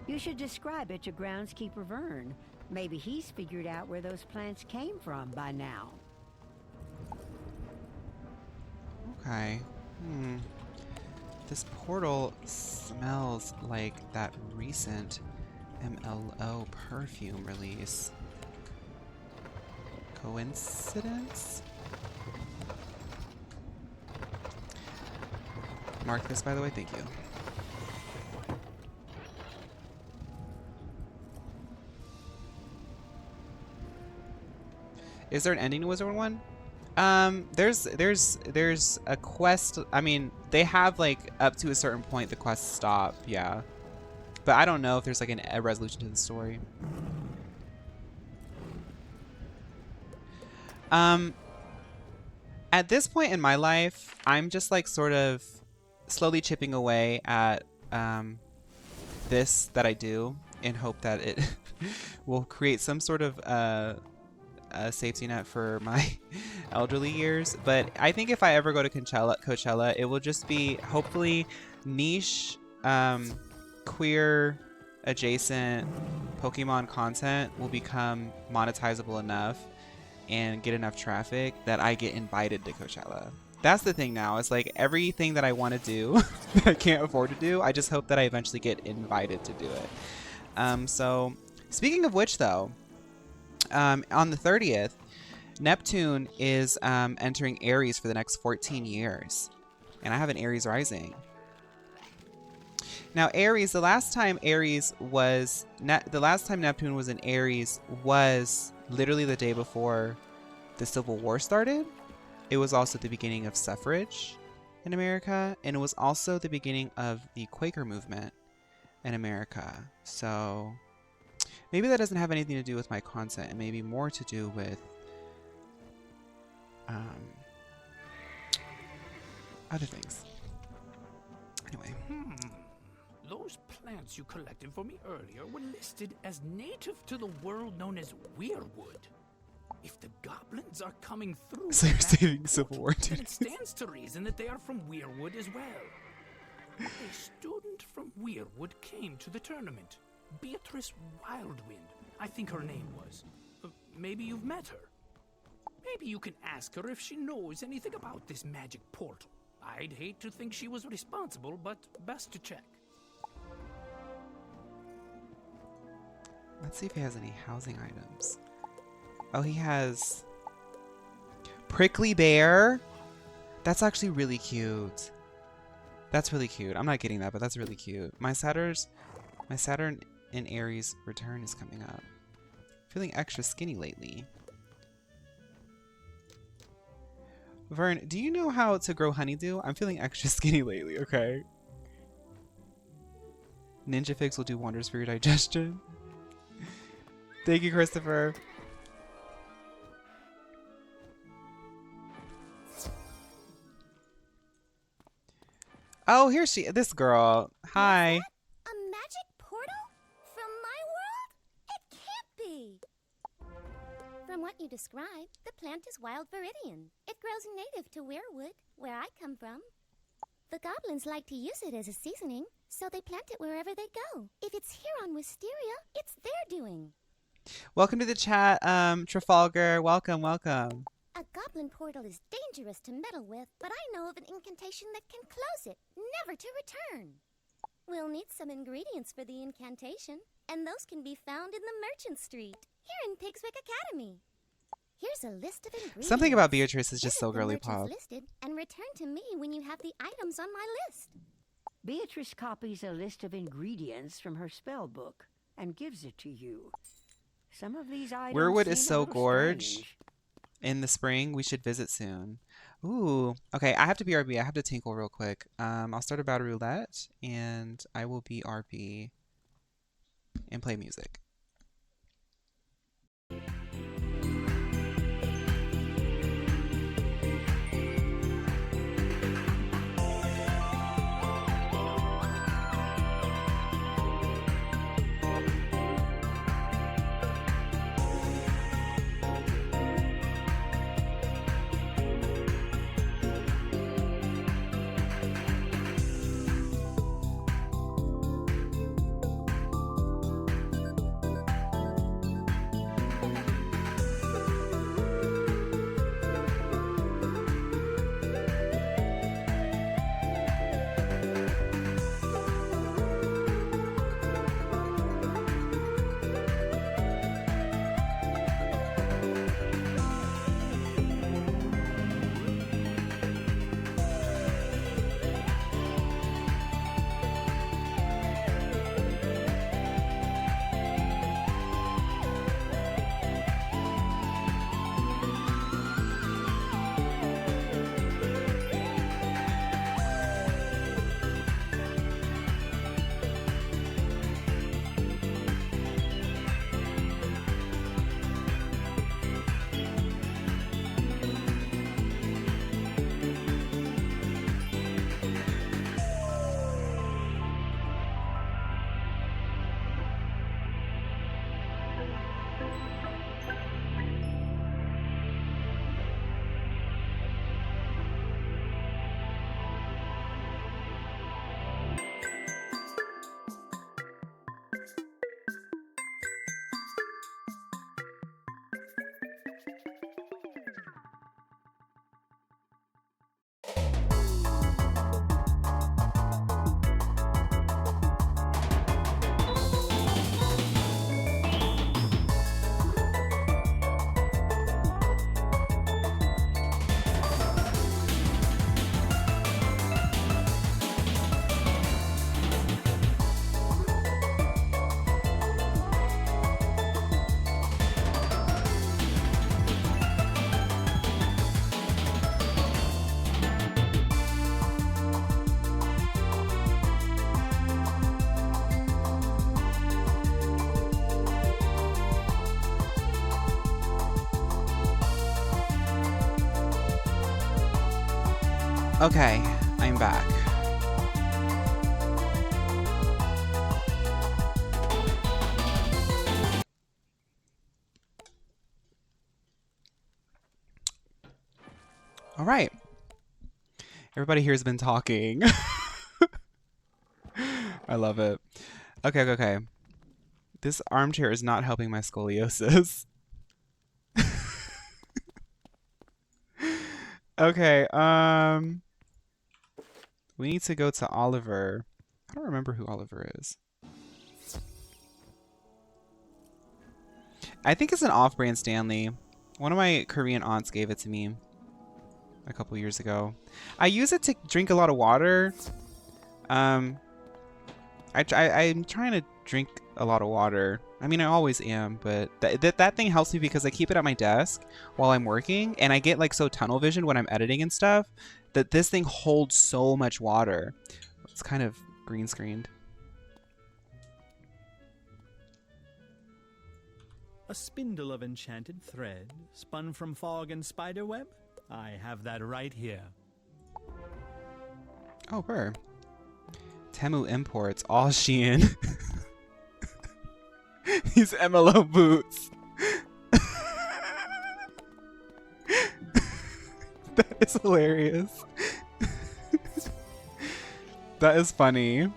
You should describe it to groundskeeper Vern. Maybe he's figured out where those plants came from by now.
Okay. This portal smells like that recent MLO perfume release. Coincidence? Mark this, by the way. Thank you. Is there an ending to Wizard 101? There's a quest. I mean, they have like up to a certain point the quests stop, yeah. But I don't know if there's like a resolution to the story. At this point in my life, I'm just like sort of slowly chipping away at this that I do in hope that it will create some sort of a safety net for my elderly years. But I think if I ever go to Coachella, it will just be hopefully niche, queer adjacent Pokemon content will become monetizable enough and get enough traffic that I get invited to Coachella. That's the thing now. It's like everything that I want to do that I can't afford to do, I just hope that I eventually get invited to do it. So speaking of which though, on the 30th, Neptune is entering Aries for the next 14 years. And I have an Aries rising. Now Aries, the last time Neptune was in Aries was literally the day before the Civil War started. It was also the beginning of suffrage in America, and it was also the beginning of the Quaker movement in America. So maybe that doesn't have anything to do with my content, and maybe more to do with other things. Anyway.
Those plants you collected for me earlier were listed as native to the world known as Weirwood. If the goblins are coming through,
So you're saving Civil War
then
duties.
it stands to reason that they are from Weirwood as well. A student from Weirwood came to the tournament. Beatrice Wildwind, I think her name was. Maybe you've met her. Maybe you can ask her if she knows anything about this magic portal. I'd hate to think she was responsible, but best to check.
Let's see if he has any housing items. Oh, he has prickly bear. That's actually really cute. That's really cute. I'm not getting that, but that's really cute. My Saturn in Aries return is coming up. Feeling extra skinny lately. Vern, do you know how to grow honeydew? I'm feeling extra skinny lately, okay? Ninja Figs will do wonders for your digestion. Thank you, Christopher. Oh, here this girl. Hi.
A magic portal? From my world? It can't be!
From what you describe, the plant is wild viridian. It grows native to Weirwood, where I come from. The goblins like to use it as a seasoning, so they plant it wherever they go. If it's here on Wisteria, it's their doing.
Welcome to the chat, Trafalgar. Welcome, welcome.
A goblin portal is dangerous to meddle with, but I know of an incantation that can close it, never to return. We'll need some ingredients for the incantation, and those can be found in the Merchant Street, here in Pigswick Academy. Here's a list of ingredients.
Something about Beatrice is just so
Visit the
girly
merchants
pop.
listed and return to me when you have the items on my list.
Beatrice copies a list of ingredients from her spell book and gives it to you. Some of these items
Weirwood
seem
is
a
so
little
gorge.
strange.
In the spring, we should visit soon. Ooh. Okay, I have to be RB. I have to tinkle real quick. I'll start a battle roulette, and I will be RB and play music. Okay, I'm back. All right. Everybody here has been talking. I love it. Okay, okay, okay. This armchair is not helping my scoliosis. Okay, we need to go to Oliver. I don't remember who Oliver is. I think it's an off-brand Stanley. One of my Korean aunts gave it to me a couple years ago. I use it to drink a lot of water. I'm trying to drink a lot of water. I mean, I always am, but that thing helps me because I keep it at my desk while I'm working, and I get like so tunnel vision when I'm editing and stuff that this thing holds so much water. It's kind of green screened.
A spindle of enchanted thread, spun from fog and spiderweb? I have that right here.
Oh, burr. Temu imports all Shein. These MLO boots. That is hilarious. That is funny.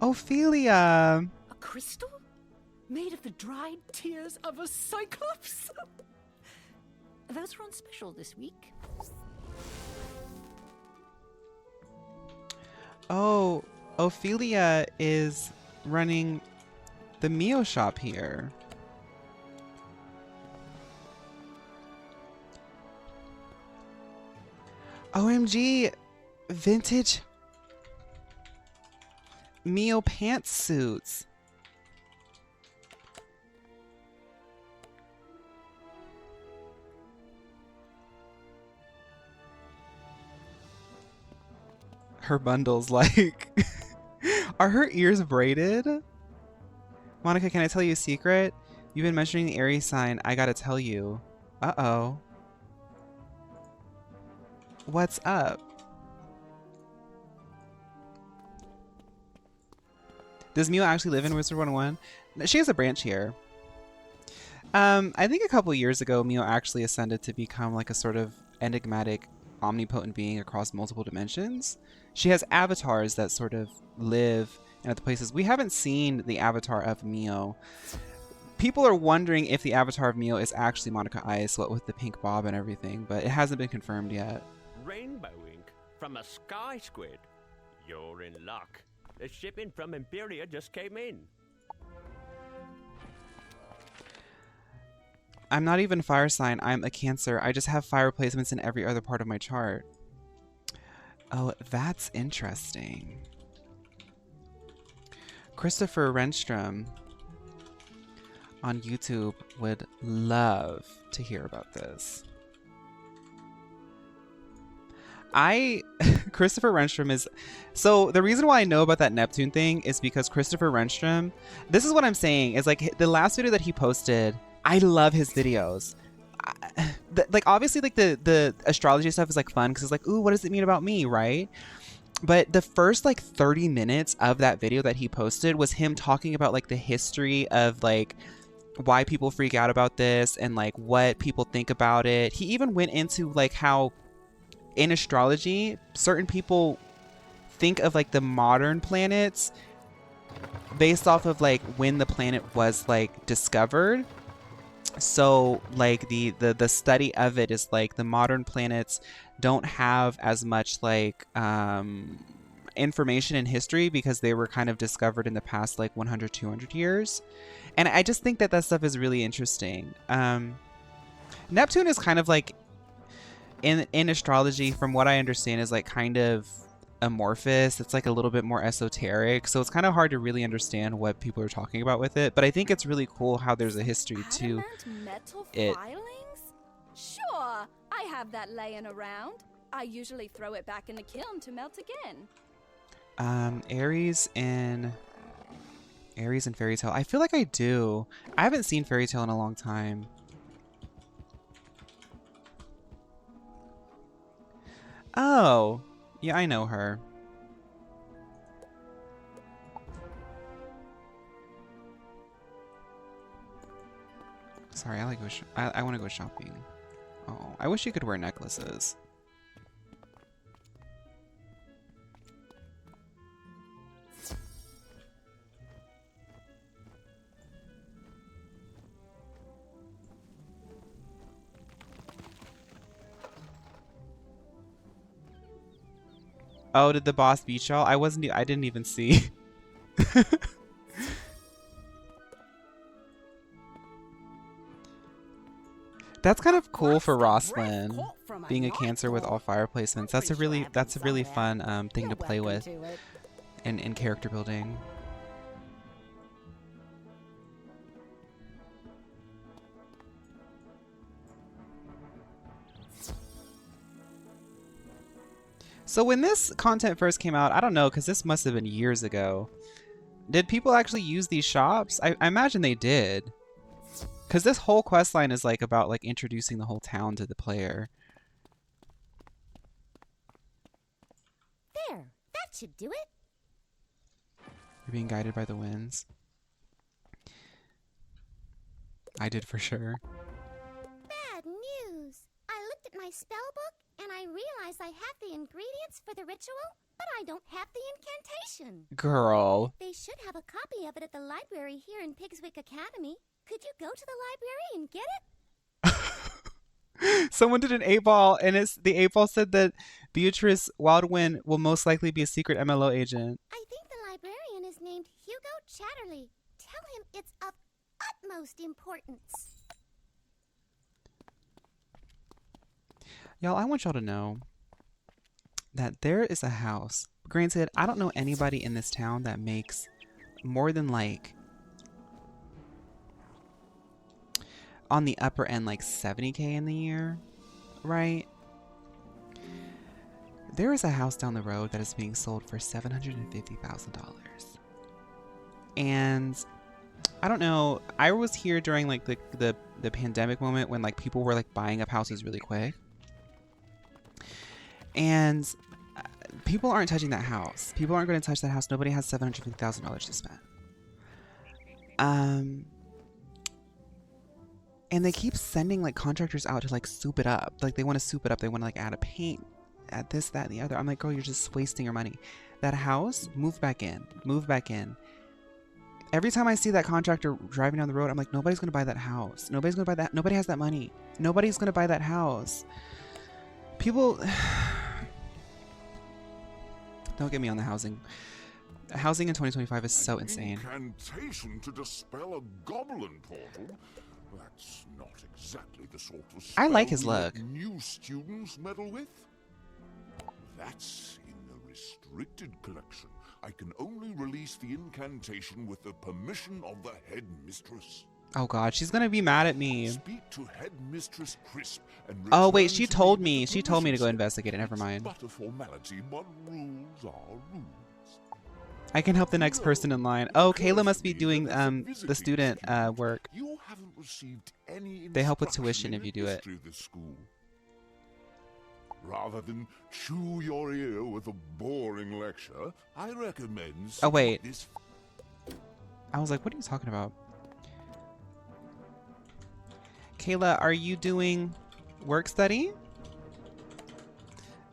Ophelia.
A crystal? Made of the dried tears of a cyclops? Those are on special this week.
Oh, Ophelia is running the Mio shop here. OMG, vintage Mio pantsuits. Her bundles, like, are her ears braided? Monica, can I tell you a secret? You've been mentioning the Aries sign. I gotta tell you. Uh-oh. What's up? Does Mio actually live in Wizard 101? She has a branch here. I think a couple years ago, Mio actually ascended to become like a sort of enigmatic, omnipotent being across multiple dimensions. She has avatars that sort of live in other places. We haven't seen the avatar of Mio. People are wondering if the avatar of Mio is actually Monica Ice, what with the pink bob and everything, but it hasn't been confirmed yet.
Rainbow ink from a sky squid. You're in luck. The shipping from Imperia just came in.
I'm not even fire sign. I'm a Cancer. I just have fire placements in every other part of my chart. Oh, that's interesting. Christopher Renstrom on YouTube would love to hear about this. Christopher Renstrom is... So the reason why I know about that Neptune thing is because Christopher Renstrom... This is what I'm saying, is like the last video that he posted, I love his videos. Like obviously like the astrology stuff is like fun because it's like, ooh, what does it mean about me, right? But the first like 30 minutes of that video that he posted was him talking about like the history of like why people freak out about this and like what people think about it. He even went into like how in astrology, certain people think of like the modern planets based off of like when the planet was like discovered. So like the study of it is like the modern planets don't have as much like information in history because they were kind of discovered in the past like 100, 200 years. And I just think that stuff is really interesting. Neptune is kind of like in astrology, from what I understand, is like kind of amorphous. It's like a little bit more esoteric, so it's kind of hard to really understand what people are talking about with it. But I think it's really cool how there's a history to
metal
it.
filings? Sure, I have that laying around. I usually throw it back in the kiln to melt again.
Aries in Aries and Fairy Tale. I feel like I do. I haven't seen Fairy Tale in a long time. Oh, yeah, I know her. Sorry, I want to go shopping. Oh, I wish you could wear necklaces. Oh, did the boss beat y'all? I didn't even see. That's kind of cool for Rosslyn, being a Cancer with all fire placements. That's a really fun thing to play with in character building. So when this content first came out, I don't know, because this must have been years ago. Did people actually use these shops? I imagine they did. Because this whole quest line is like about like introducing the whole town to the player.
There, that should do it.
You're being guided by the winds. I did for sure.
Bad news. I looked at my spell book and I realized I have the ingredients for the ritual, but I don't have the incantation.
Girl.
They should have a copy of it at the library here in Pigswick Academy. Could you go to the library and get it?
Someone did an 8-ball, and the 8-ball said that Beatrice Wildwind will most likely be a secret MLO agent.
I think the librarian is named Hugo Chatterley. Tell him it's of utmost importance.
Y'all, I want y'all to know that there is a house. Granted, I don't know anybody in this town that makes more than like on the upper end like 70K in the year, right? There is a house down the road that is being sold for $750,000. And I don't know, I was here during like the pandemic moment when like people were like buying up houses really quick. And people aren't touching that house. People aren't going to touch that house. Nobody has $750,000 to spend. And they keep sending like contractors out to like soup it up. Like they want to soup it up. They want to like add a paint, add this, that, and the other. I'm like, girl, you're just wasting your money. That house, move back in. Move back in. Every time I see that contractor driving down the road, I'm like, nobody's going to buy that house. Nobody's going to buy that. Nobody has that money. Nobody's going to buy that house. People... Don't get me on the housing. Housing in 2025 is so insane.
Incantation to dispel a goblin portal? That's not exactly the sort of
I like
spell
his
we let
look.
new students meddle with. That's in the restricted collection. I can only release the incantation with the permission of the headmistress.
Oh god, she's gonna be mad at me.
Speak to Headmistress Crisp and
Oh wait,
return
she
to
told
with
me.
the
She told me to go
permission
investigate it. Never
slip.
mind.
It's but a formality, but rules are rules.
I can help the next person in line. Oh, Kayla must be doing the student work.
You haven't received any
They help with
instruction
tuition
in
if you
the
do it.
history of this school. Rather than chew your ear with a boring lecture, I recommend.
Oh wait.
This
I was like, what are you talking about? Kayla, are you doing work study?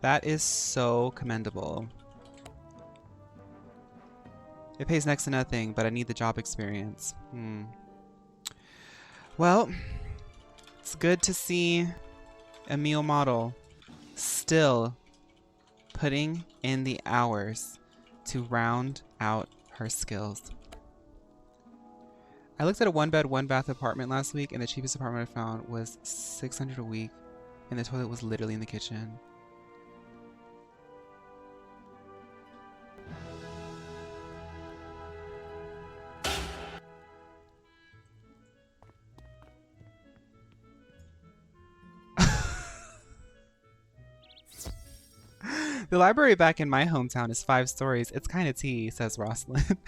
That is so commendable. It pays next to nothing, but I need the job experience. Well, it's good to see Emile Model still putting in the hours to round out her skills. I looked at a 1-bed, 1-bath apartment last week, and the cheapest apartment I found was $600 a week, and the toilet was literally in the kitchen. The library back in my hometown is 5 stories. It's kind of tea, says Rosalind.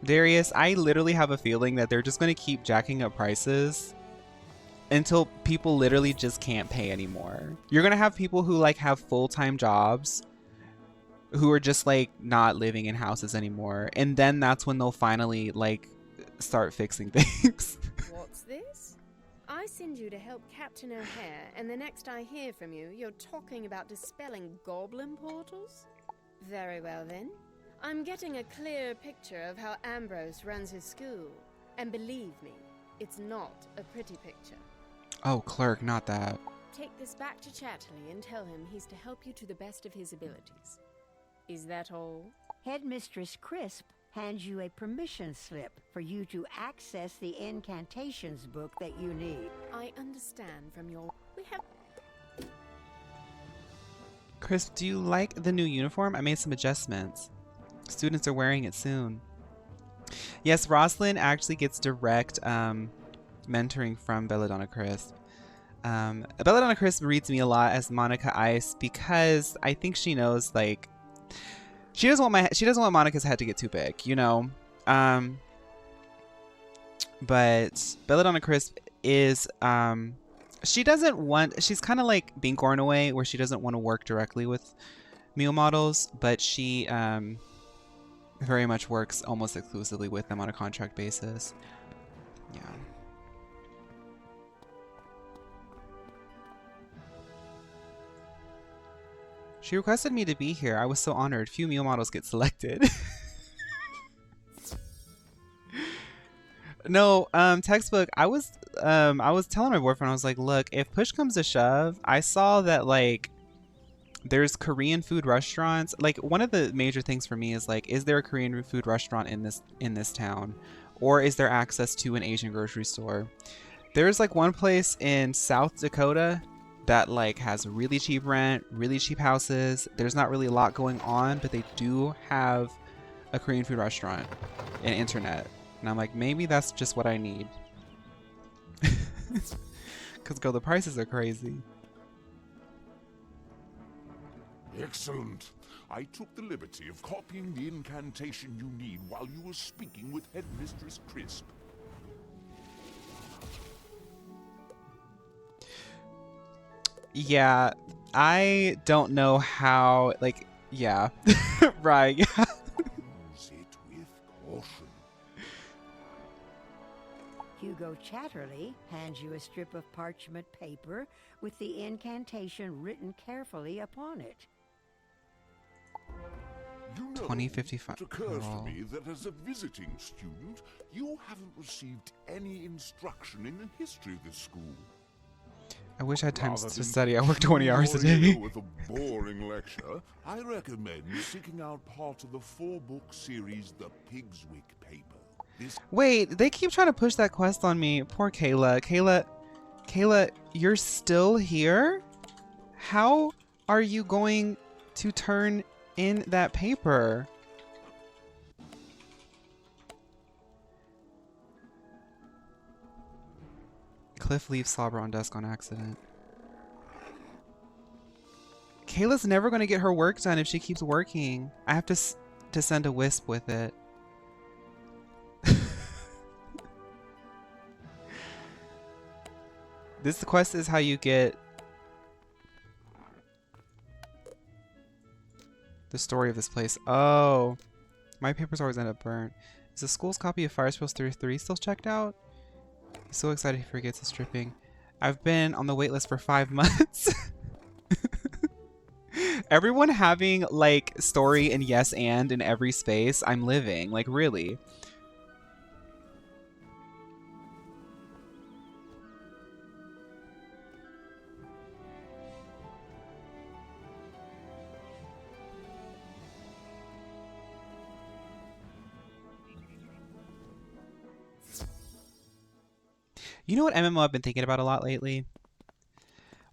Darius, I literally have a feeling that they're just going to keep jacking up prices until people literally just can't pay anymore. You're going to have people who like have full-time jobs who are just like not living in houses anymore. And then that's when they'll finally like start fixing things.
What's this? I send you to help Captain O'Hare, and the next I hear from you, you're talking about dispelling goblin portals? Very well then. I'm getting a clear picture of how Ambrose runs his school. And believe me, it's not a pretty picture.
Oh, clerk, not that.
Take this back to Chatterley and tell him he's to help you to the best of his abilities. Is that all?
Headmistress Crisp hands you a permission slip for you to access the incantations book that you need.
I understand from your... We have...
Chris, do you like the new uniform? I made some adjustments. Students are wearing it soon. Yes, Rosalind actually gets direct mentoring from Belladonna Crisp. Belladonna Crisp reads me a lot as Monica Ice because I think she knows, like, she doesn't want Monica's head to get too big, you know. But Belladonna Crisp is she's kind of like Binkorn away, where she doesn't want to work directly with Meal models, but she very much works almost exclusively with them on a contract basis. Yeah. She requested me to be here. I was so honored. Few Meal models get selected. No, textbook. I was telling my boyfriend, I was like, look, if push comes to shove, I saw that like there's Korean food restaurants. Like, one of the major things for me is like, is there a Korean food restaurant in this town, or is there access to an Asian grocery store? There's like one place in South Dakota that like has really cheap rent, really cheap houses. There's not really a lot going on, but they do have a Korean food restaurant and internet. And I'm like, maybe that's just what I need. Because, girl, the prices are crazy.
Excellent. I took the liberty of copying the incantation you need while you were speaking with Headmistress Crisp.
Yeah, I don't know how, like, yeah. Right, yeah.
Use it with caution.
Hugo Chatterley hands you a strip of parchment paper with the incantation written carefully upon it.
You know,
2055.
It occurs to me that as a visiting student, you haven't received any instruction in the history of this school.
I wish I had time
Rather
to
than
study. I work 20 hours a day.
With a boring lecture, I recommend seeking out part of the 4-book series, The Pigswick Paper.
Wait, they keep trying to push that quest on me. Poor Kayla. Kayla, you're still here? How are you going to turn in that paper? Cliff leaves slobber on desk on accident. Kayla's never going to get her work done if she keeps working. I have to send a wisp with it. This quest is how you get the story of this place. Oh, my papers always end up burnt. Is the school's copy of Fire Spells 3 still checked out? He's so excited he forgets the stripping. I've been on the waitlist for 5 months. Everyone having like story and yes and in every space I'm living. Like, really. You know what MMO I've been thinking about a lot lately?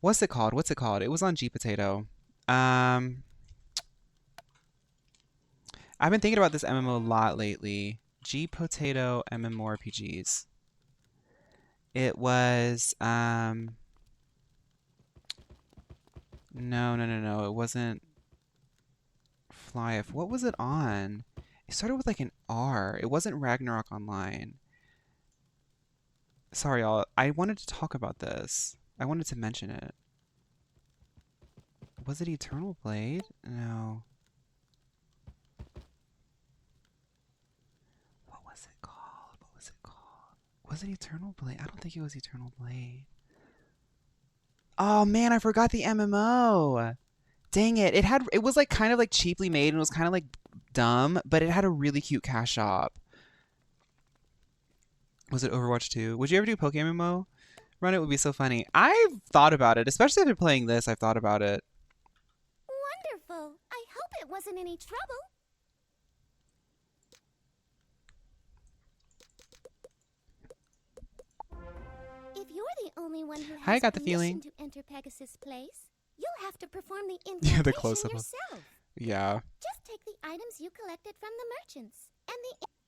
What's it called? It was on G Potato. I've been thinking about this MMO a lot lately. G Potato MMORPGs. It was no. It wasn't Flyif. What was it on? It started with like an R. It wasn't Ragnarok Online. Sorry, y'all. I wanted to talk about this. I wanted to mention it. Was it Eternal Blade? No. What was it called? What was it called? Was it Eternal Blade? I don't think it was Eternal Blade. Oh man, I forgot the MMO. Dang it. It was like kind of like cheaply made and it was kind of like dumb, but it had a really cute cash shop. Was it Overwatch 2? Would you ever do PokeMMO? Run it would be so funny. I've thought about it, especially after playing this. I've thought about it.
Wonderful. I hope it wasn't any trouble. If you're the only one who has
I got the
permission
feeling.
to enter Pegasus Place, you'll have to perform the
Yeah,
incantation
the close-up.
yourself.
Yeah.
Just take the items you collected from the merchants. And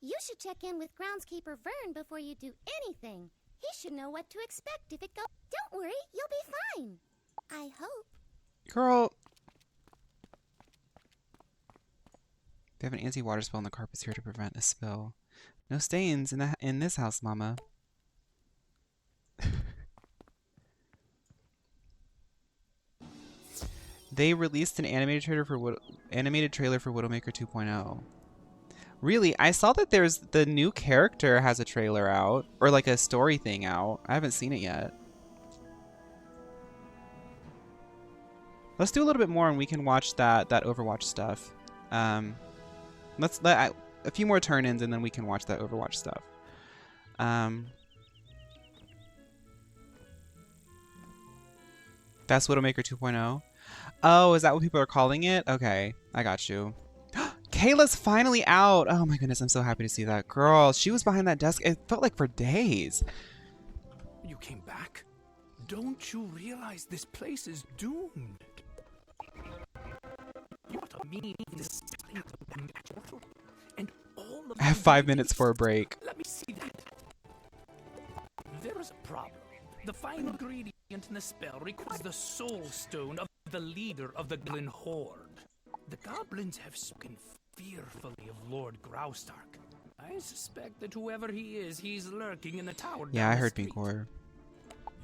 you should check in with groundskeeper Vern before you do anything. He should know what to expect if it goes. Don't worry, you'll be fine. I hope.
Girl. They have an anti-water spell and the carpet's here to prevent a spill. No stains in this house, Mama. They released an animated trailer for Widowmaker 2.0. Really, I saw that there's the new character has a trailer out or like a story thing out. I haven't seen it yet. Let's do a little bit more and we can watch that Overwatch stuff. Let's let a few more turn-ins and then we can watch that Overwatch stuff. That's Widowmaker 2.0. Oh, is that what people are calling it? Okay, I got you. Kayla's finally out. Oh my goodness, I'm so happy to see that. Girl, she was behind that desk. It felt like for days.
You came back? Don't you realize this place is doomed? You want to mean this and all of
I have 5 minutes for a break.
Let me see that. There is a problem. The final ingredient in the spell requires the soul stone of the leader of the Goblin Horde. The goblins have spoken fearfully of Lord Graustark. I suspect that whoever he is, he's lurking in the tower.
Yeah, I heard Binkor.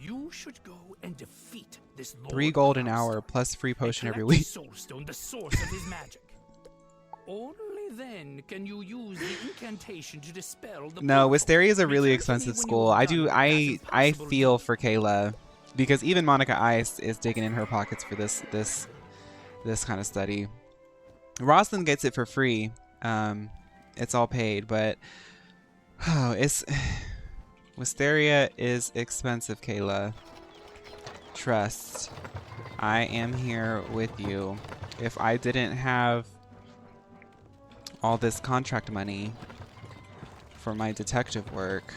You should go and defeat this Lord
3 gold an hour plus free potion every week.
Soul stone, the source of his magic. Only then can you use the incantation to dispel the
No, Wisteria is a really expensive school. I feel for Kayla because even Monica Ice is digging in her pockets for this kind of study. Roslyn gets it for free. It's all paid, but Wisteria is expensive, Kayla. Trust. I am here with you. If I didn't have all this contract money for my detective work,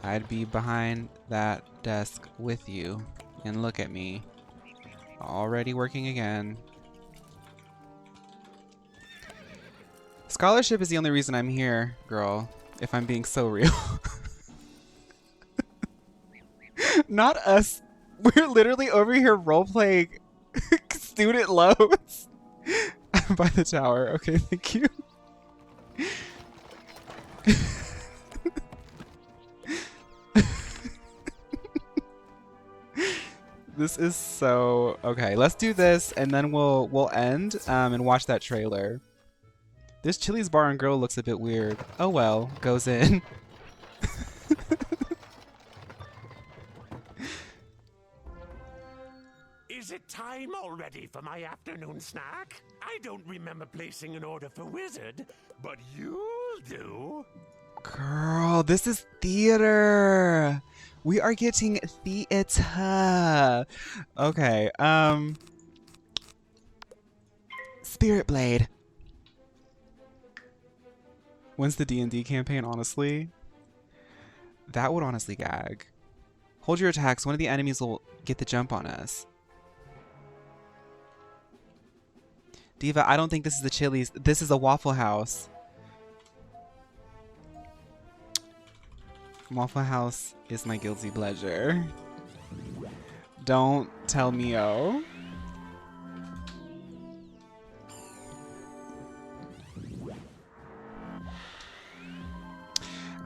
I'd be behind that desk with you. And look at me. Already working again. Scholarship is the only reason I'm here, girl. If I'm being so real. Not us. We're literally over here role-playing student loans. By the tower. Okay, thank you. This is so... Okay, let's do this and then we'll end and watch that trailer. This Chili's Bar and Grill looks a bit weird. Oh well, goes in.
Is it time already for my afternoon snack? I don't remember placing an order for Wizard, but you'll do.
Girl, this is theater. We are getting theater. Okay, Spirit Blade. When's the D&D campaign, honestly? That would honestly gag. Hold your attacks. One of the enemies will get the jump on us. Diva, I don't think this is the Chili's. This is a Waffle House. Waffle House is my guilty pleasure. Don't tell me oh.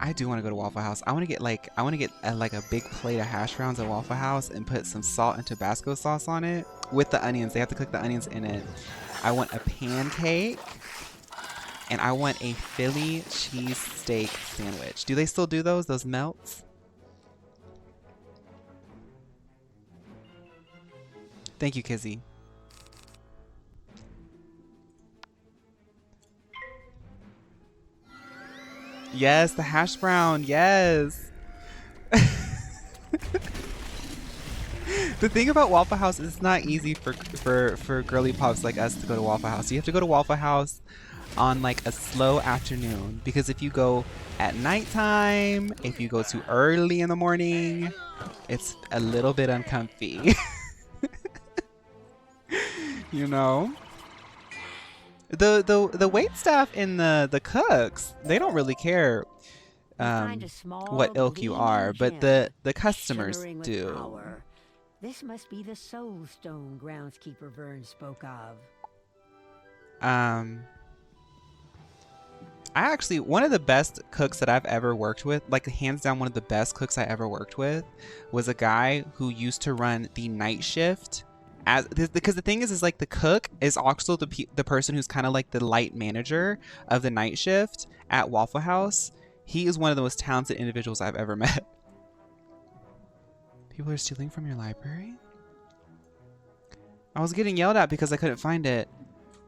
I do want to go to Waffle House. I want to get like a big plate of hash browns at Waffle House and put some salt and Tabasco sauce on it with the onions. They have to cook the onions in it. I want a pancake and I want a Philly cheesesteak sandwich. Do they still do those? Those melts? Thank you, Kizzy. Yes, the hash brown. Yes. The thing about Waffle House is it's not easy for girly pops like us to go to Waffle House. You have to go to Waffle House on like a slow afternoon, because if you go at nighttime, if you go too early in the morning, it's a little bit uncomfy. You know? The wait staff and the cooks, they don't really care what ilk you are, but the customers do.
This must be the soul stone groundskeeper Vern spoke of.
I actually, one of the best cooks that I've ever worked with, like hands down one of the best cooks I ever worked with, was a guy who used to run the night shift. Because the thing is like the cook is also the person who's kind of like the light manager of the night shift at Waffle House. He is one of the most talented individuals I've ever met. People are stealing from your library? I was getting yelled at because I couldn't find it.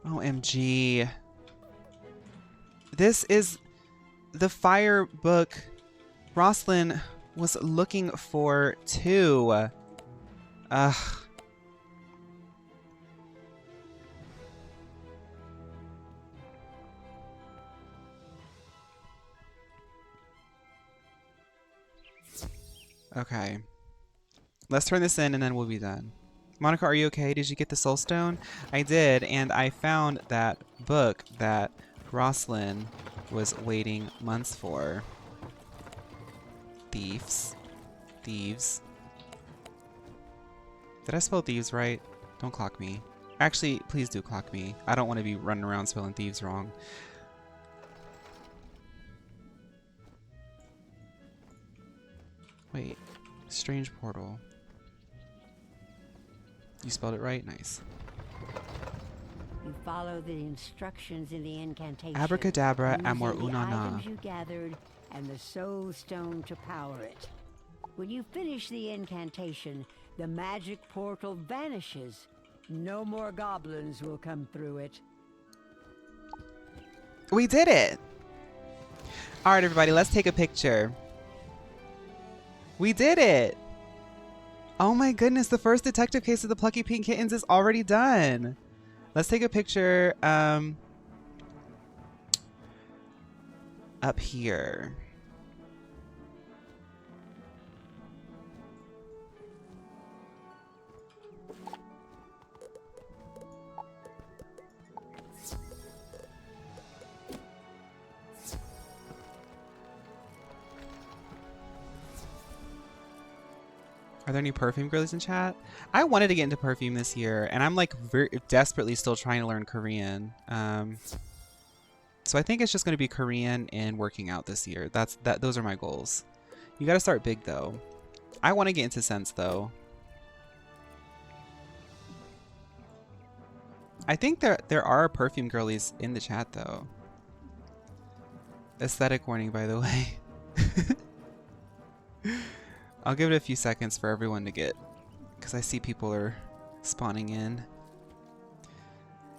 OMG. This is the fire book Roslyn was looking for too. Ugh. Okay. Let's turn this in and then we'll be done. Monica, are you okay? Did you get the soul stone? I did, and I found that book that Roslyn was waiting months for. Thieves. Thieves. Did I spell thieves right? Don't clock me. Actually, please do clock me. I don't want to be running around spelling thieves wrong. Wait. Strange portal. You spelled it right? Nice.
You follow the instructions in the incantation.
Abracadabra,
using
amor
the
una na.
items you gathered and the soul stone to power it. When you finish the incantation, the magic portal vanishes. No more goblins will come through it.
We did it! Alright everybody, let's take a picture. We did it! Oh my goodness, the first detective case of the Plucky Pink Kittens is already done. Let's take a picture up here. Are there any perfume girlies in chat? I wanted to get into perfume this year, and I'm like desperately still trying to learn Korean. So I think it's just going to be Korean and working out this year. Those are my goals. You got to start big though. I want to get into scents though. I think there are perfume girlies in the chat though. Aesthetic warning, by the way. I'll give it a few seconds for everyone to get, because I see people are spawning in.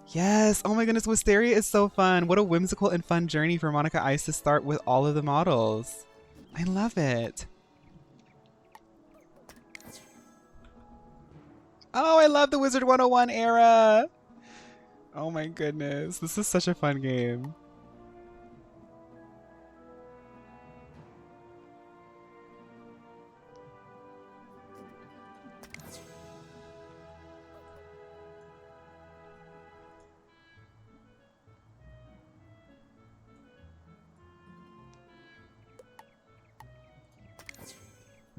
Yes! Oh my goodness, Wisteria is so fun. What a whimsical and fun journey for Monica Ice to start with all of the models. I love it. Oh, I love the Wizard 101 era. Oh my goodness. This is such a fun game.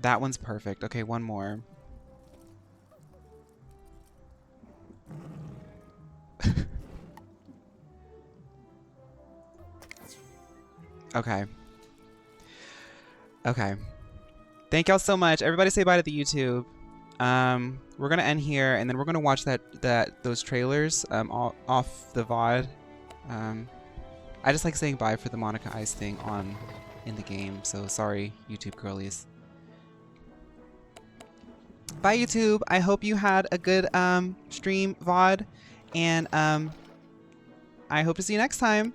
That one's perfect. Okay, one more. Okay. Okay. Thank y'all so much. Everybody say bye to the YouTube. We're gonna end here, and then we're gonna watch those trailers off the VOD. I just like saying bye for the Monica Ice thing in the game, so sorry, YouTube girlies. Bye, YouTube. I hope you had a good stream VOD, and I hope to see you next time.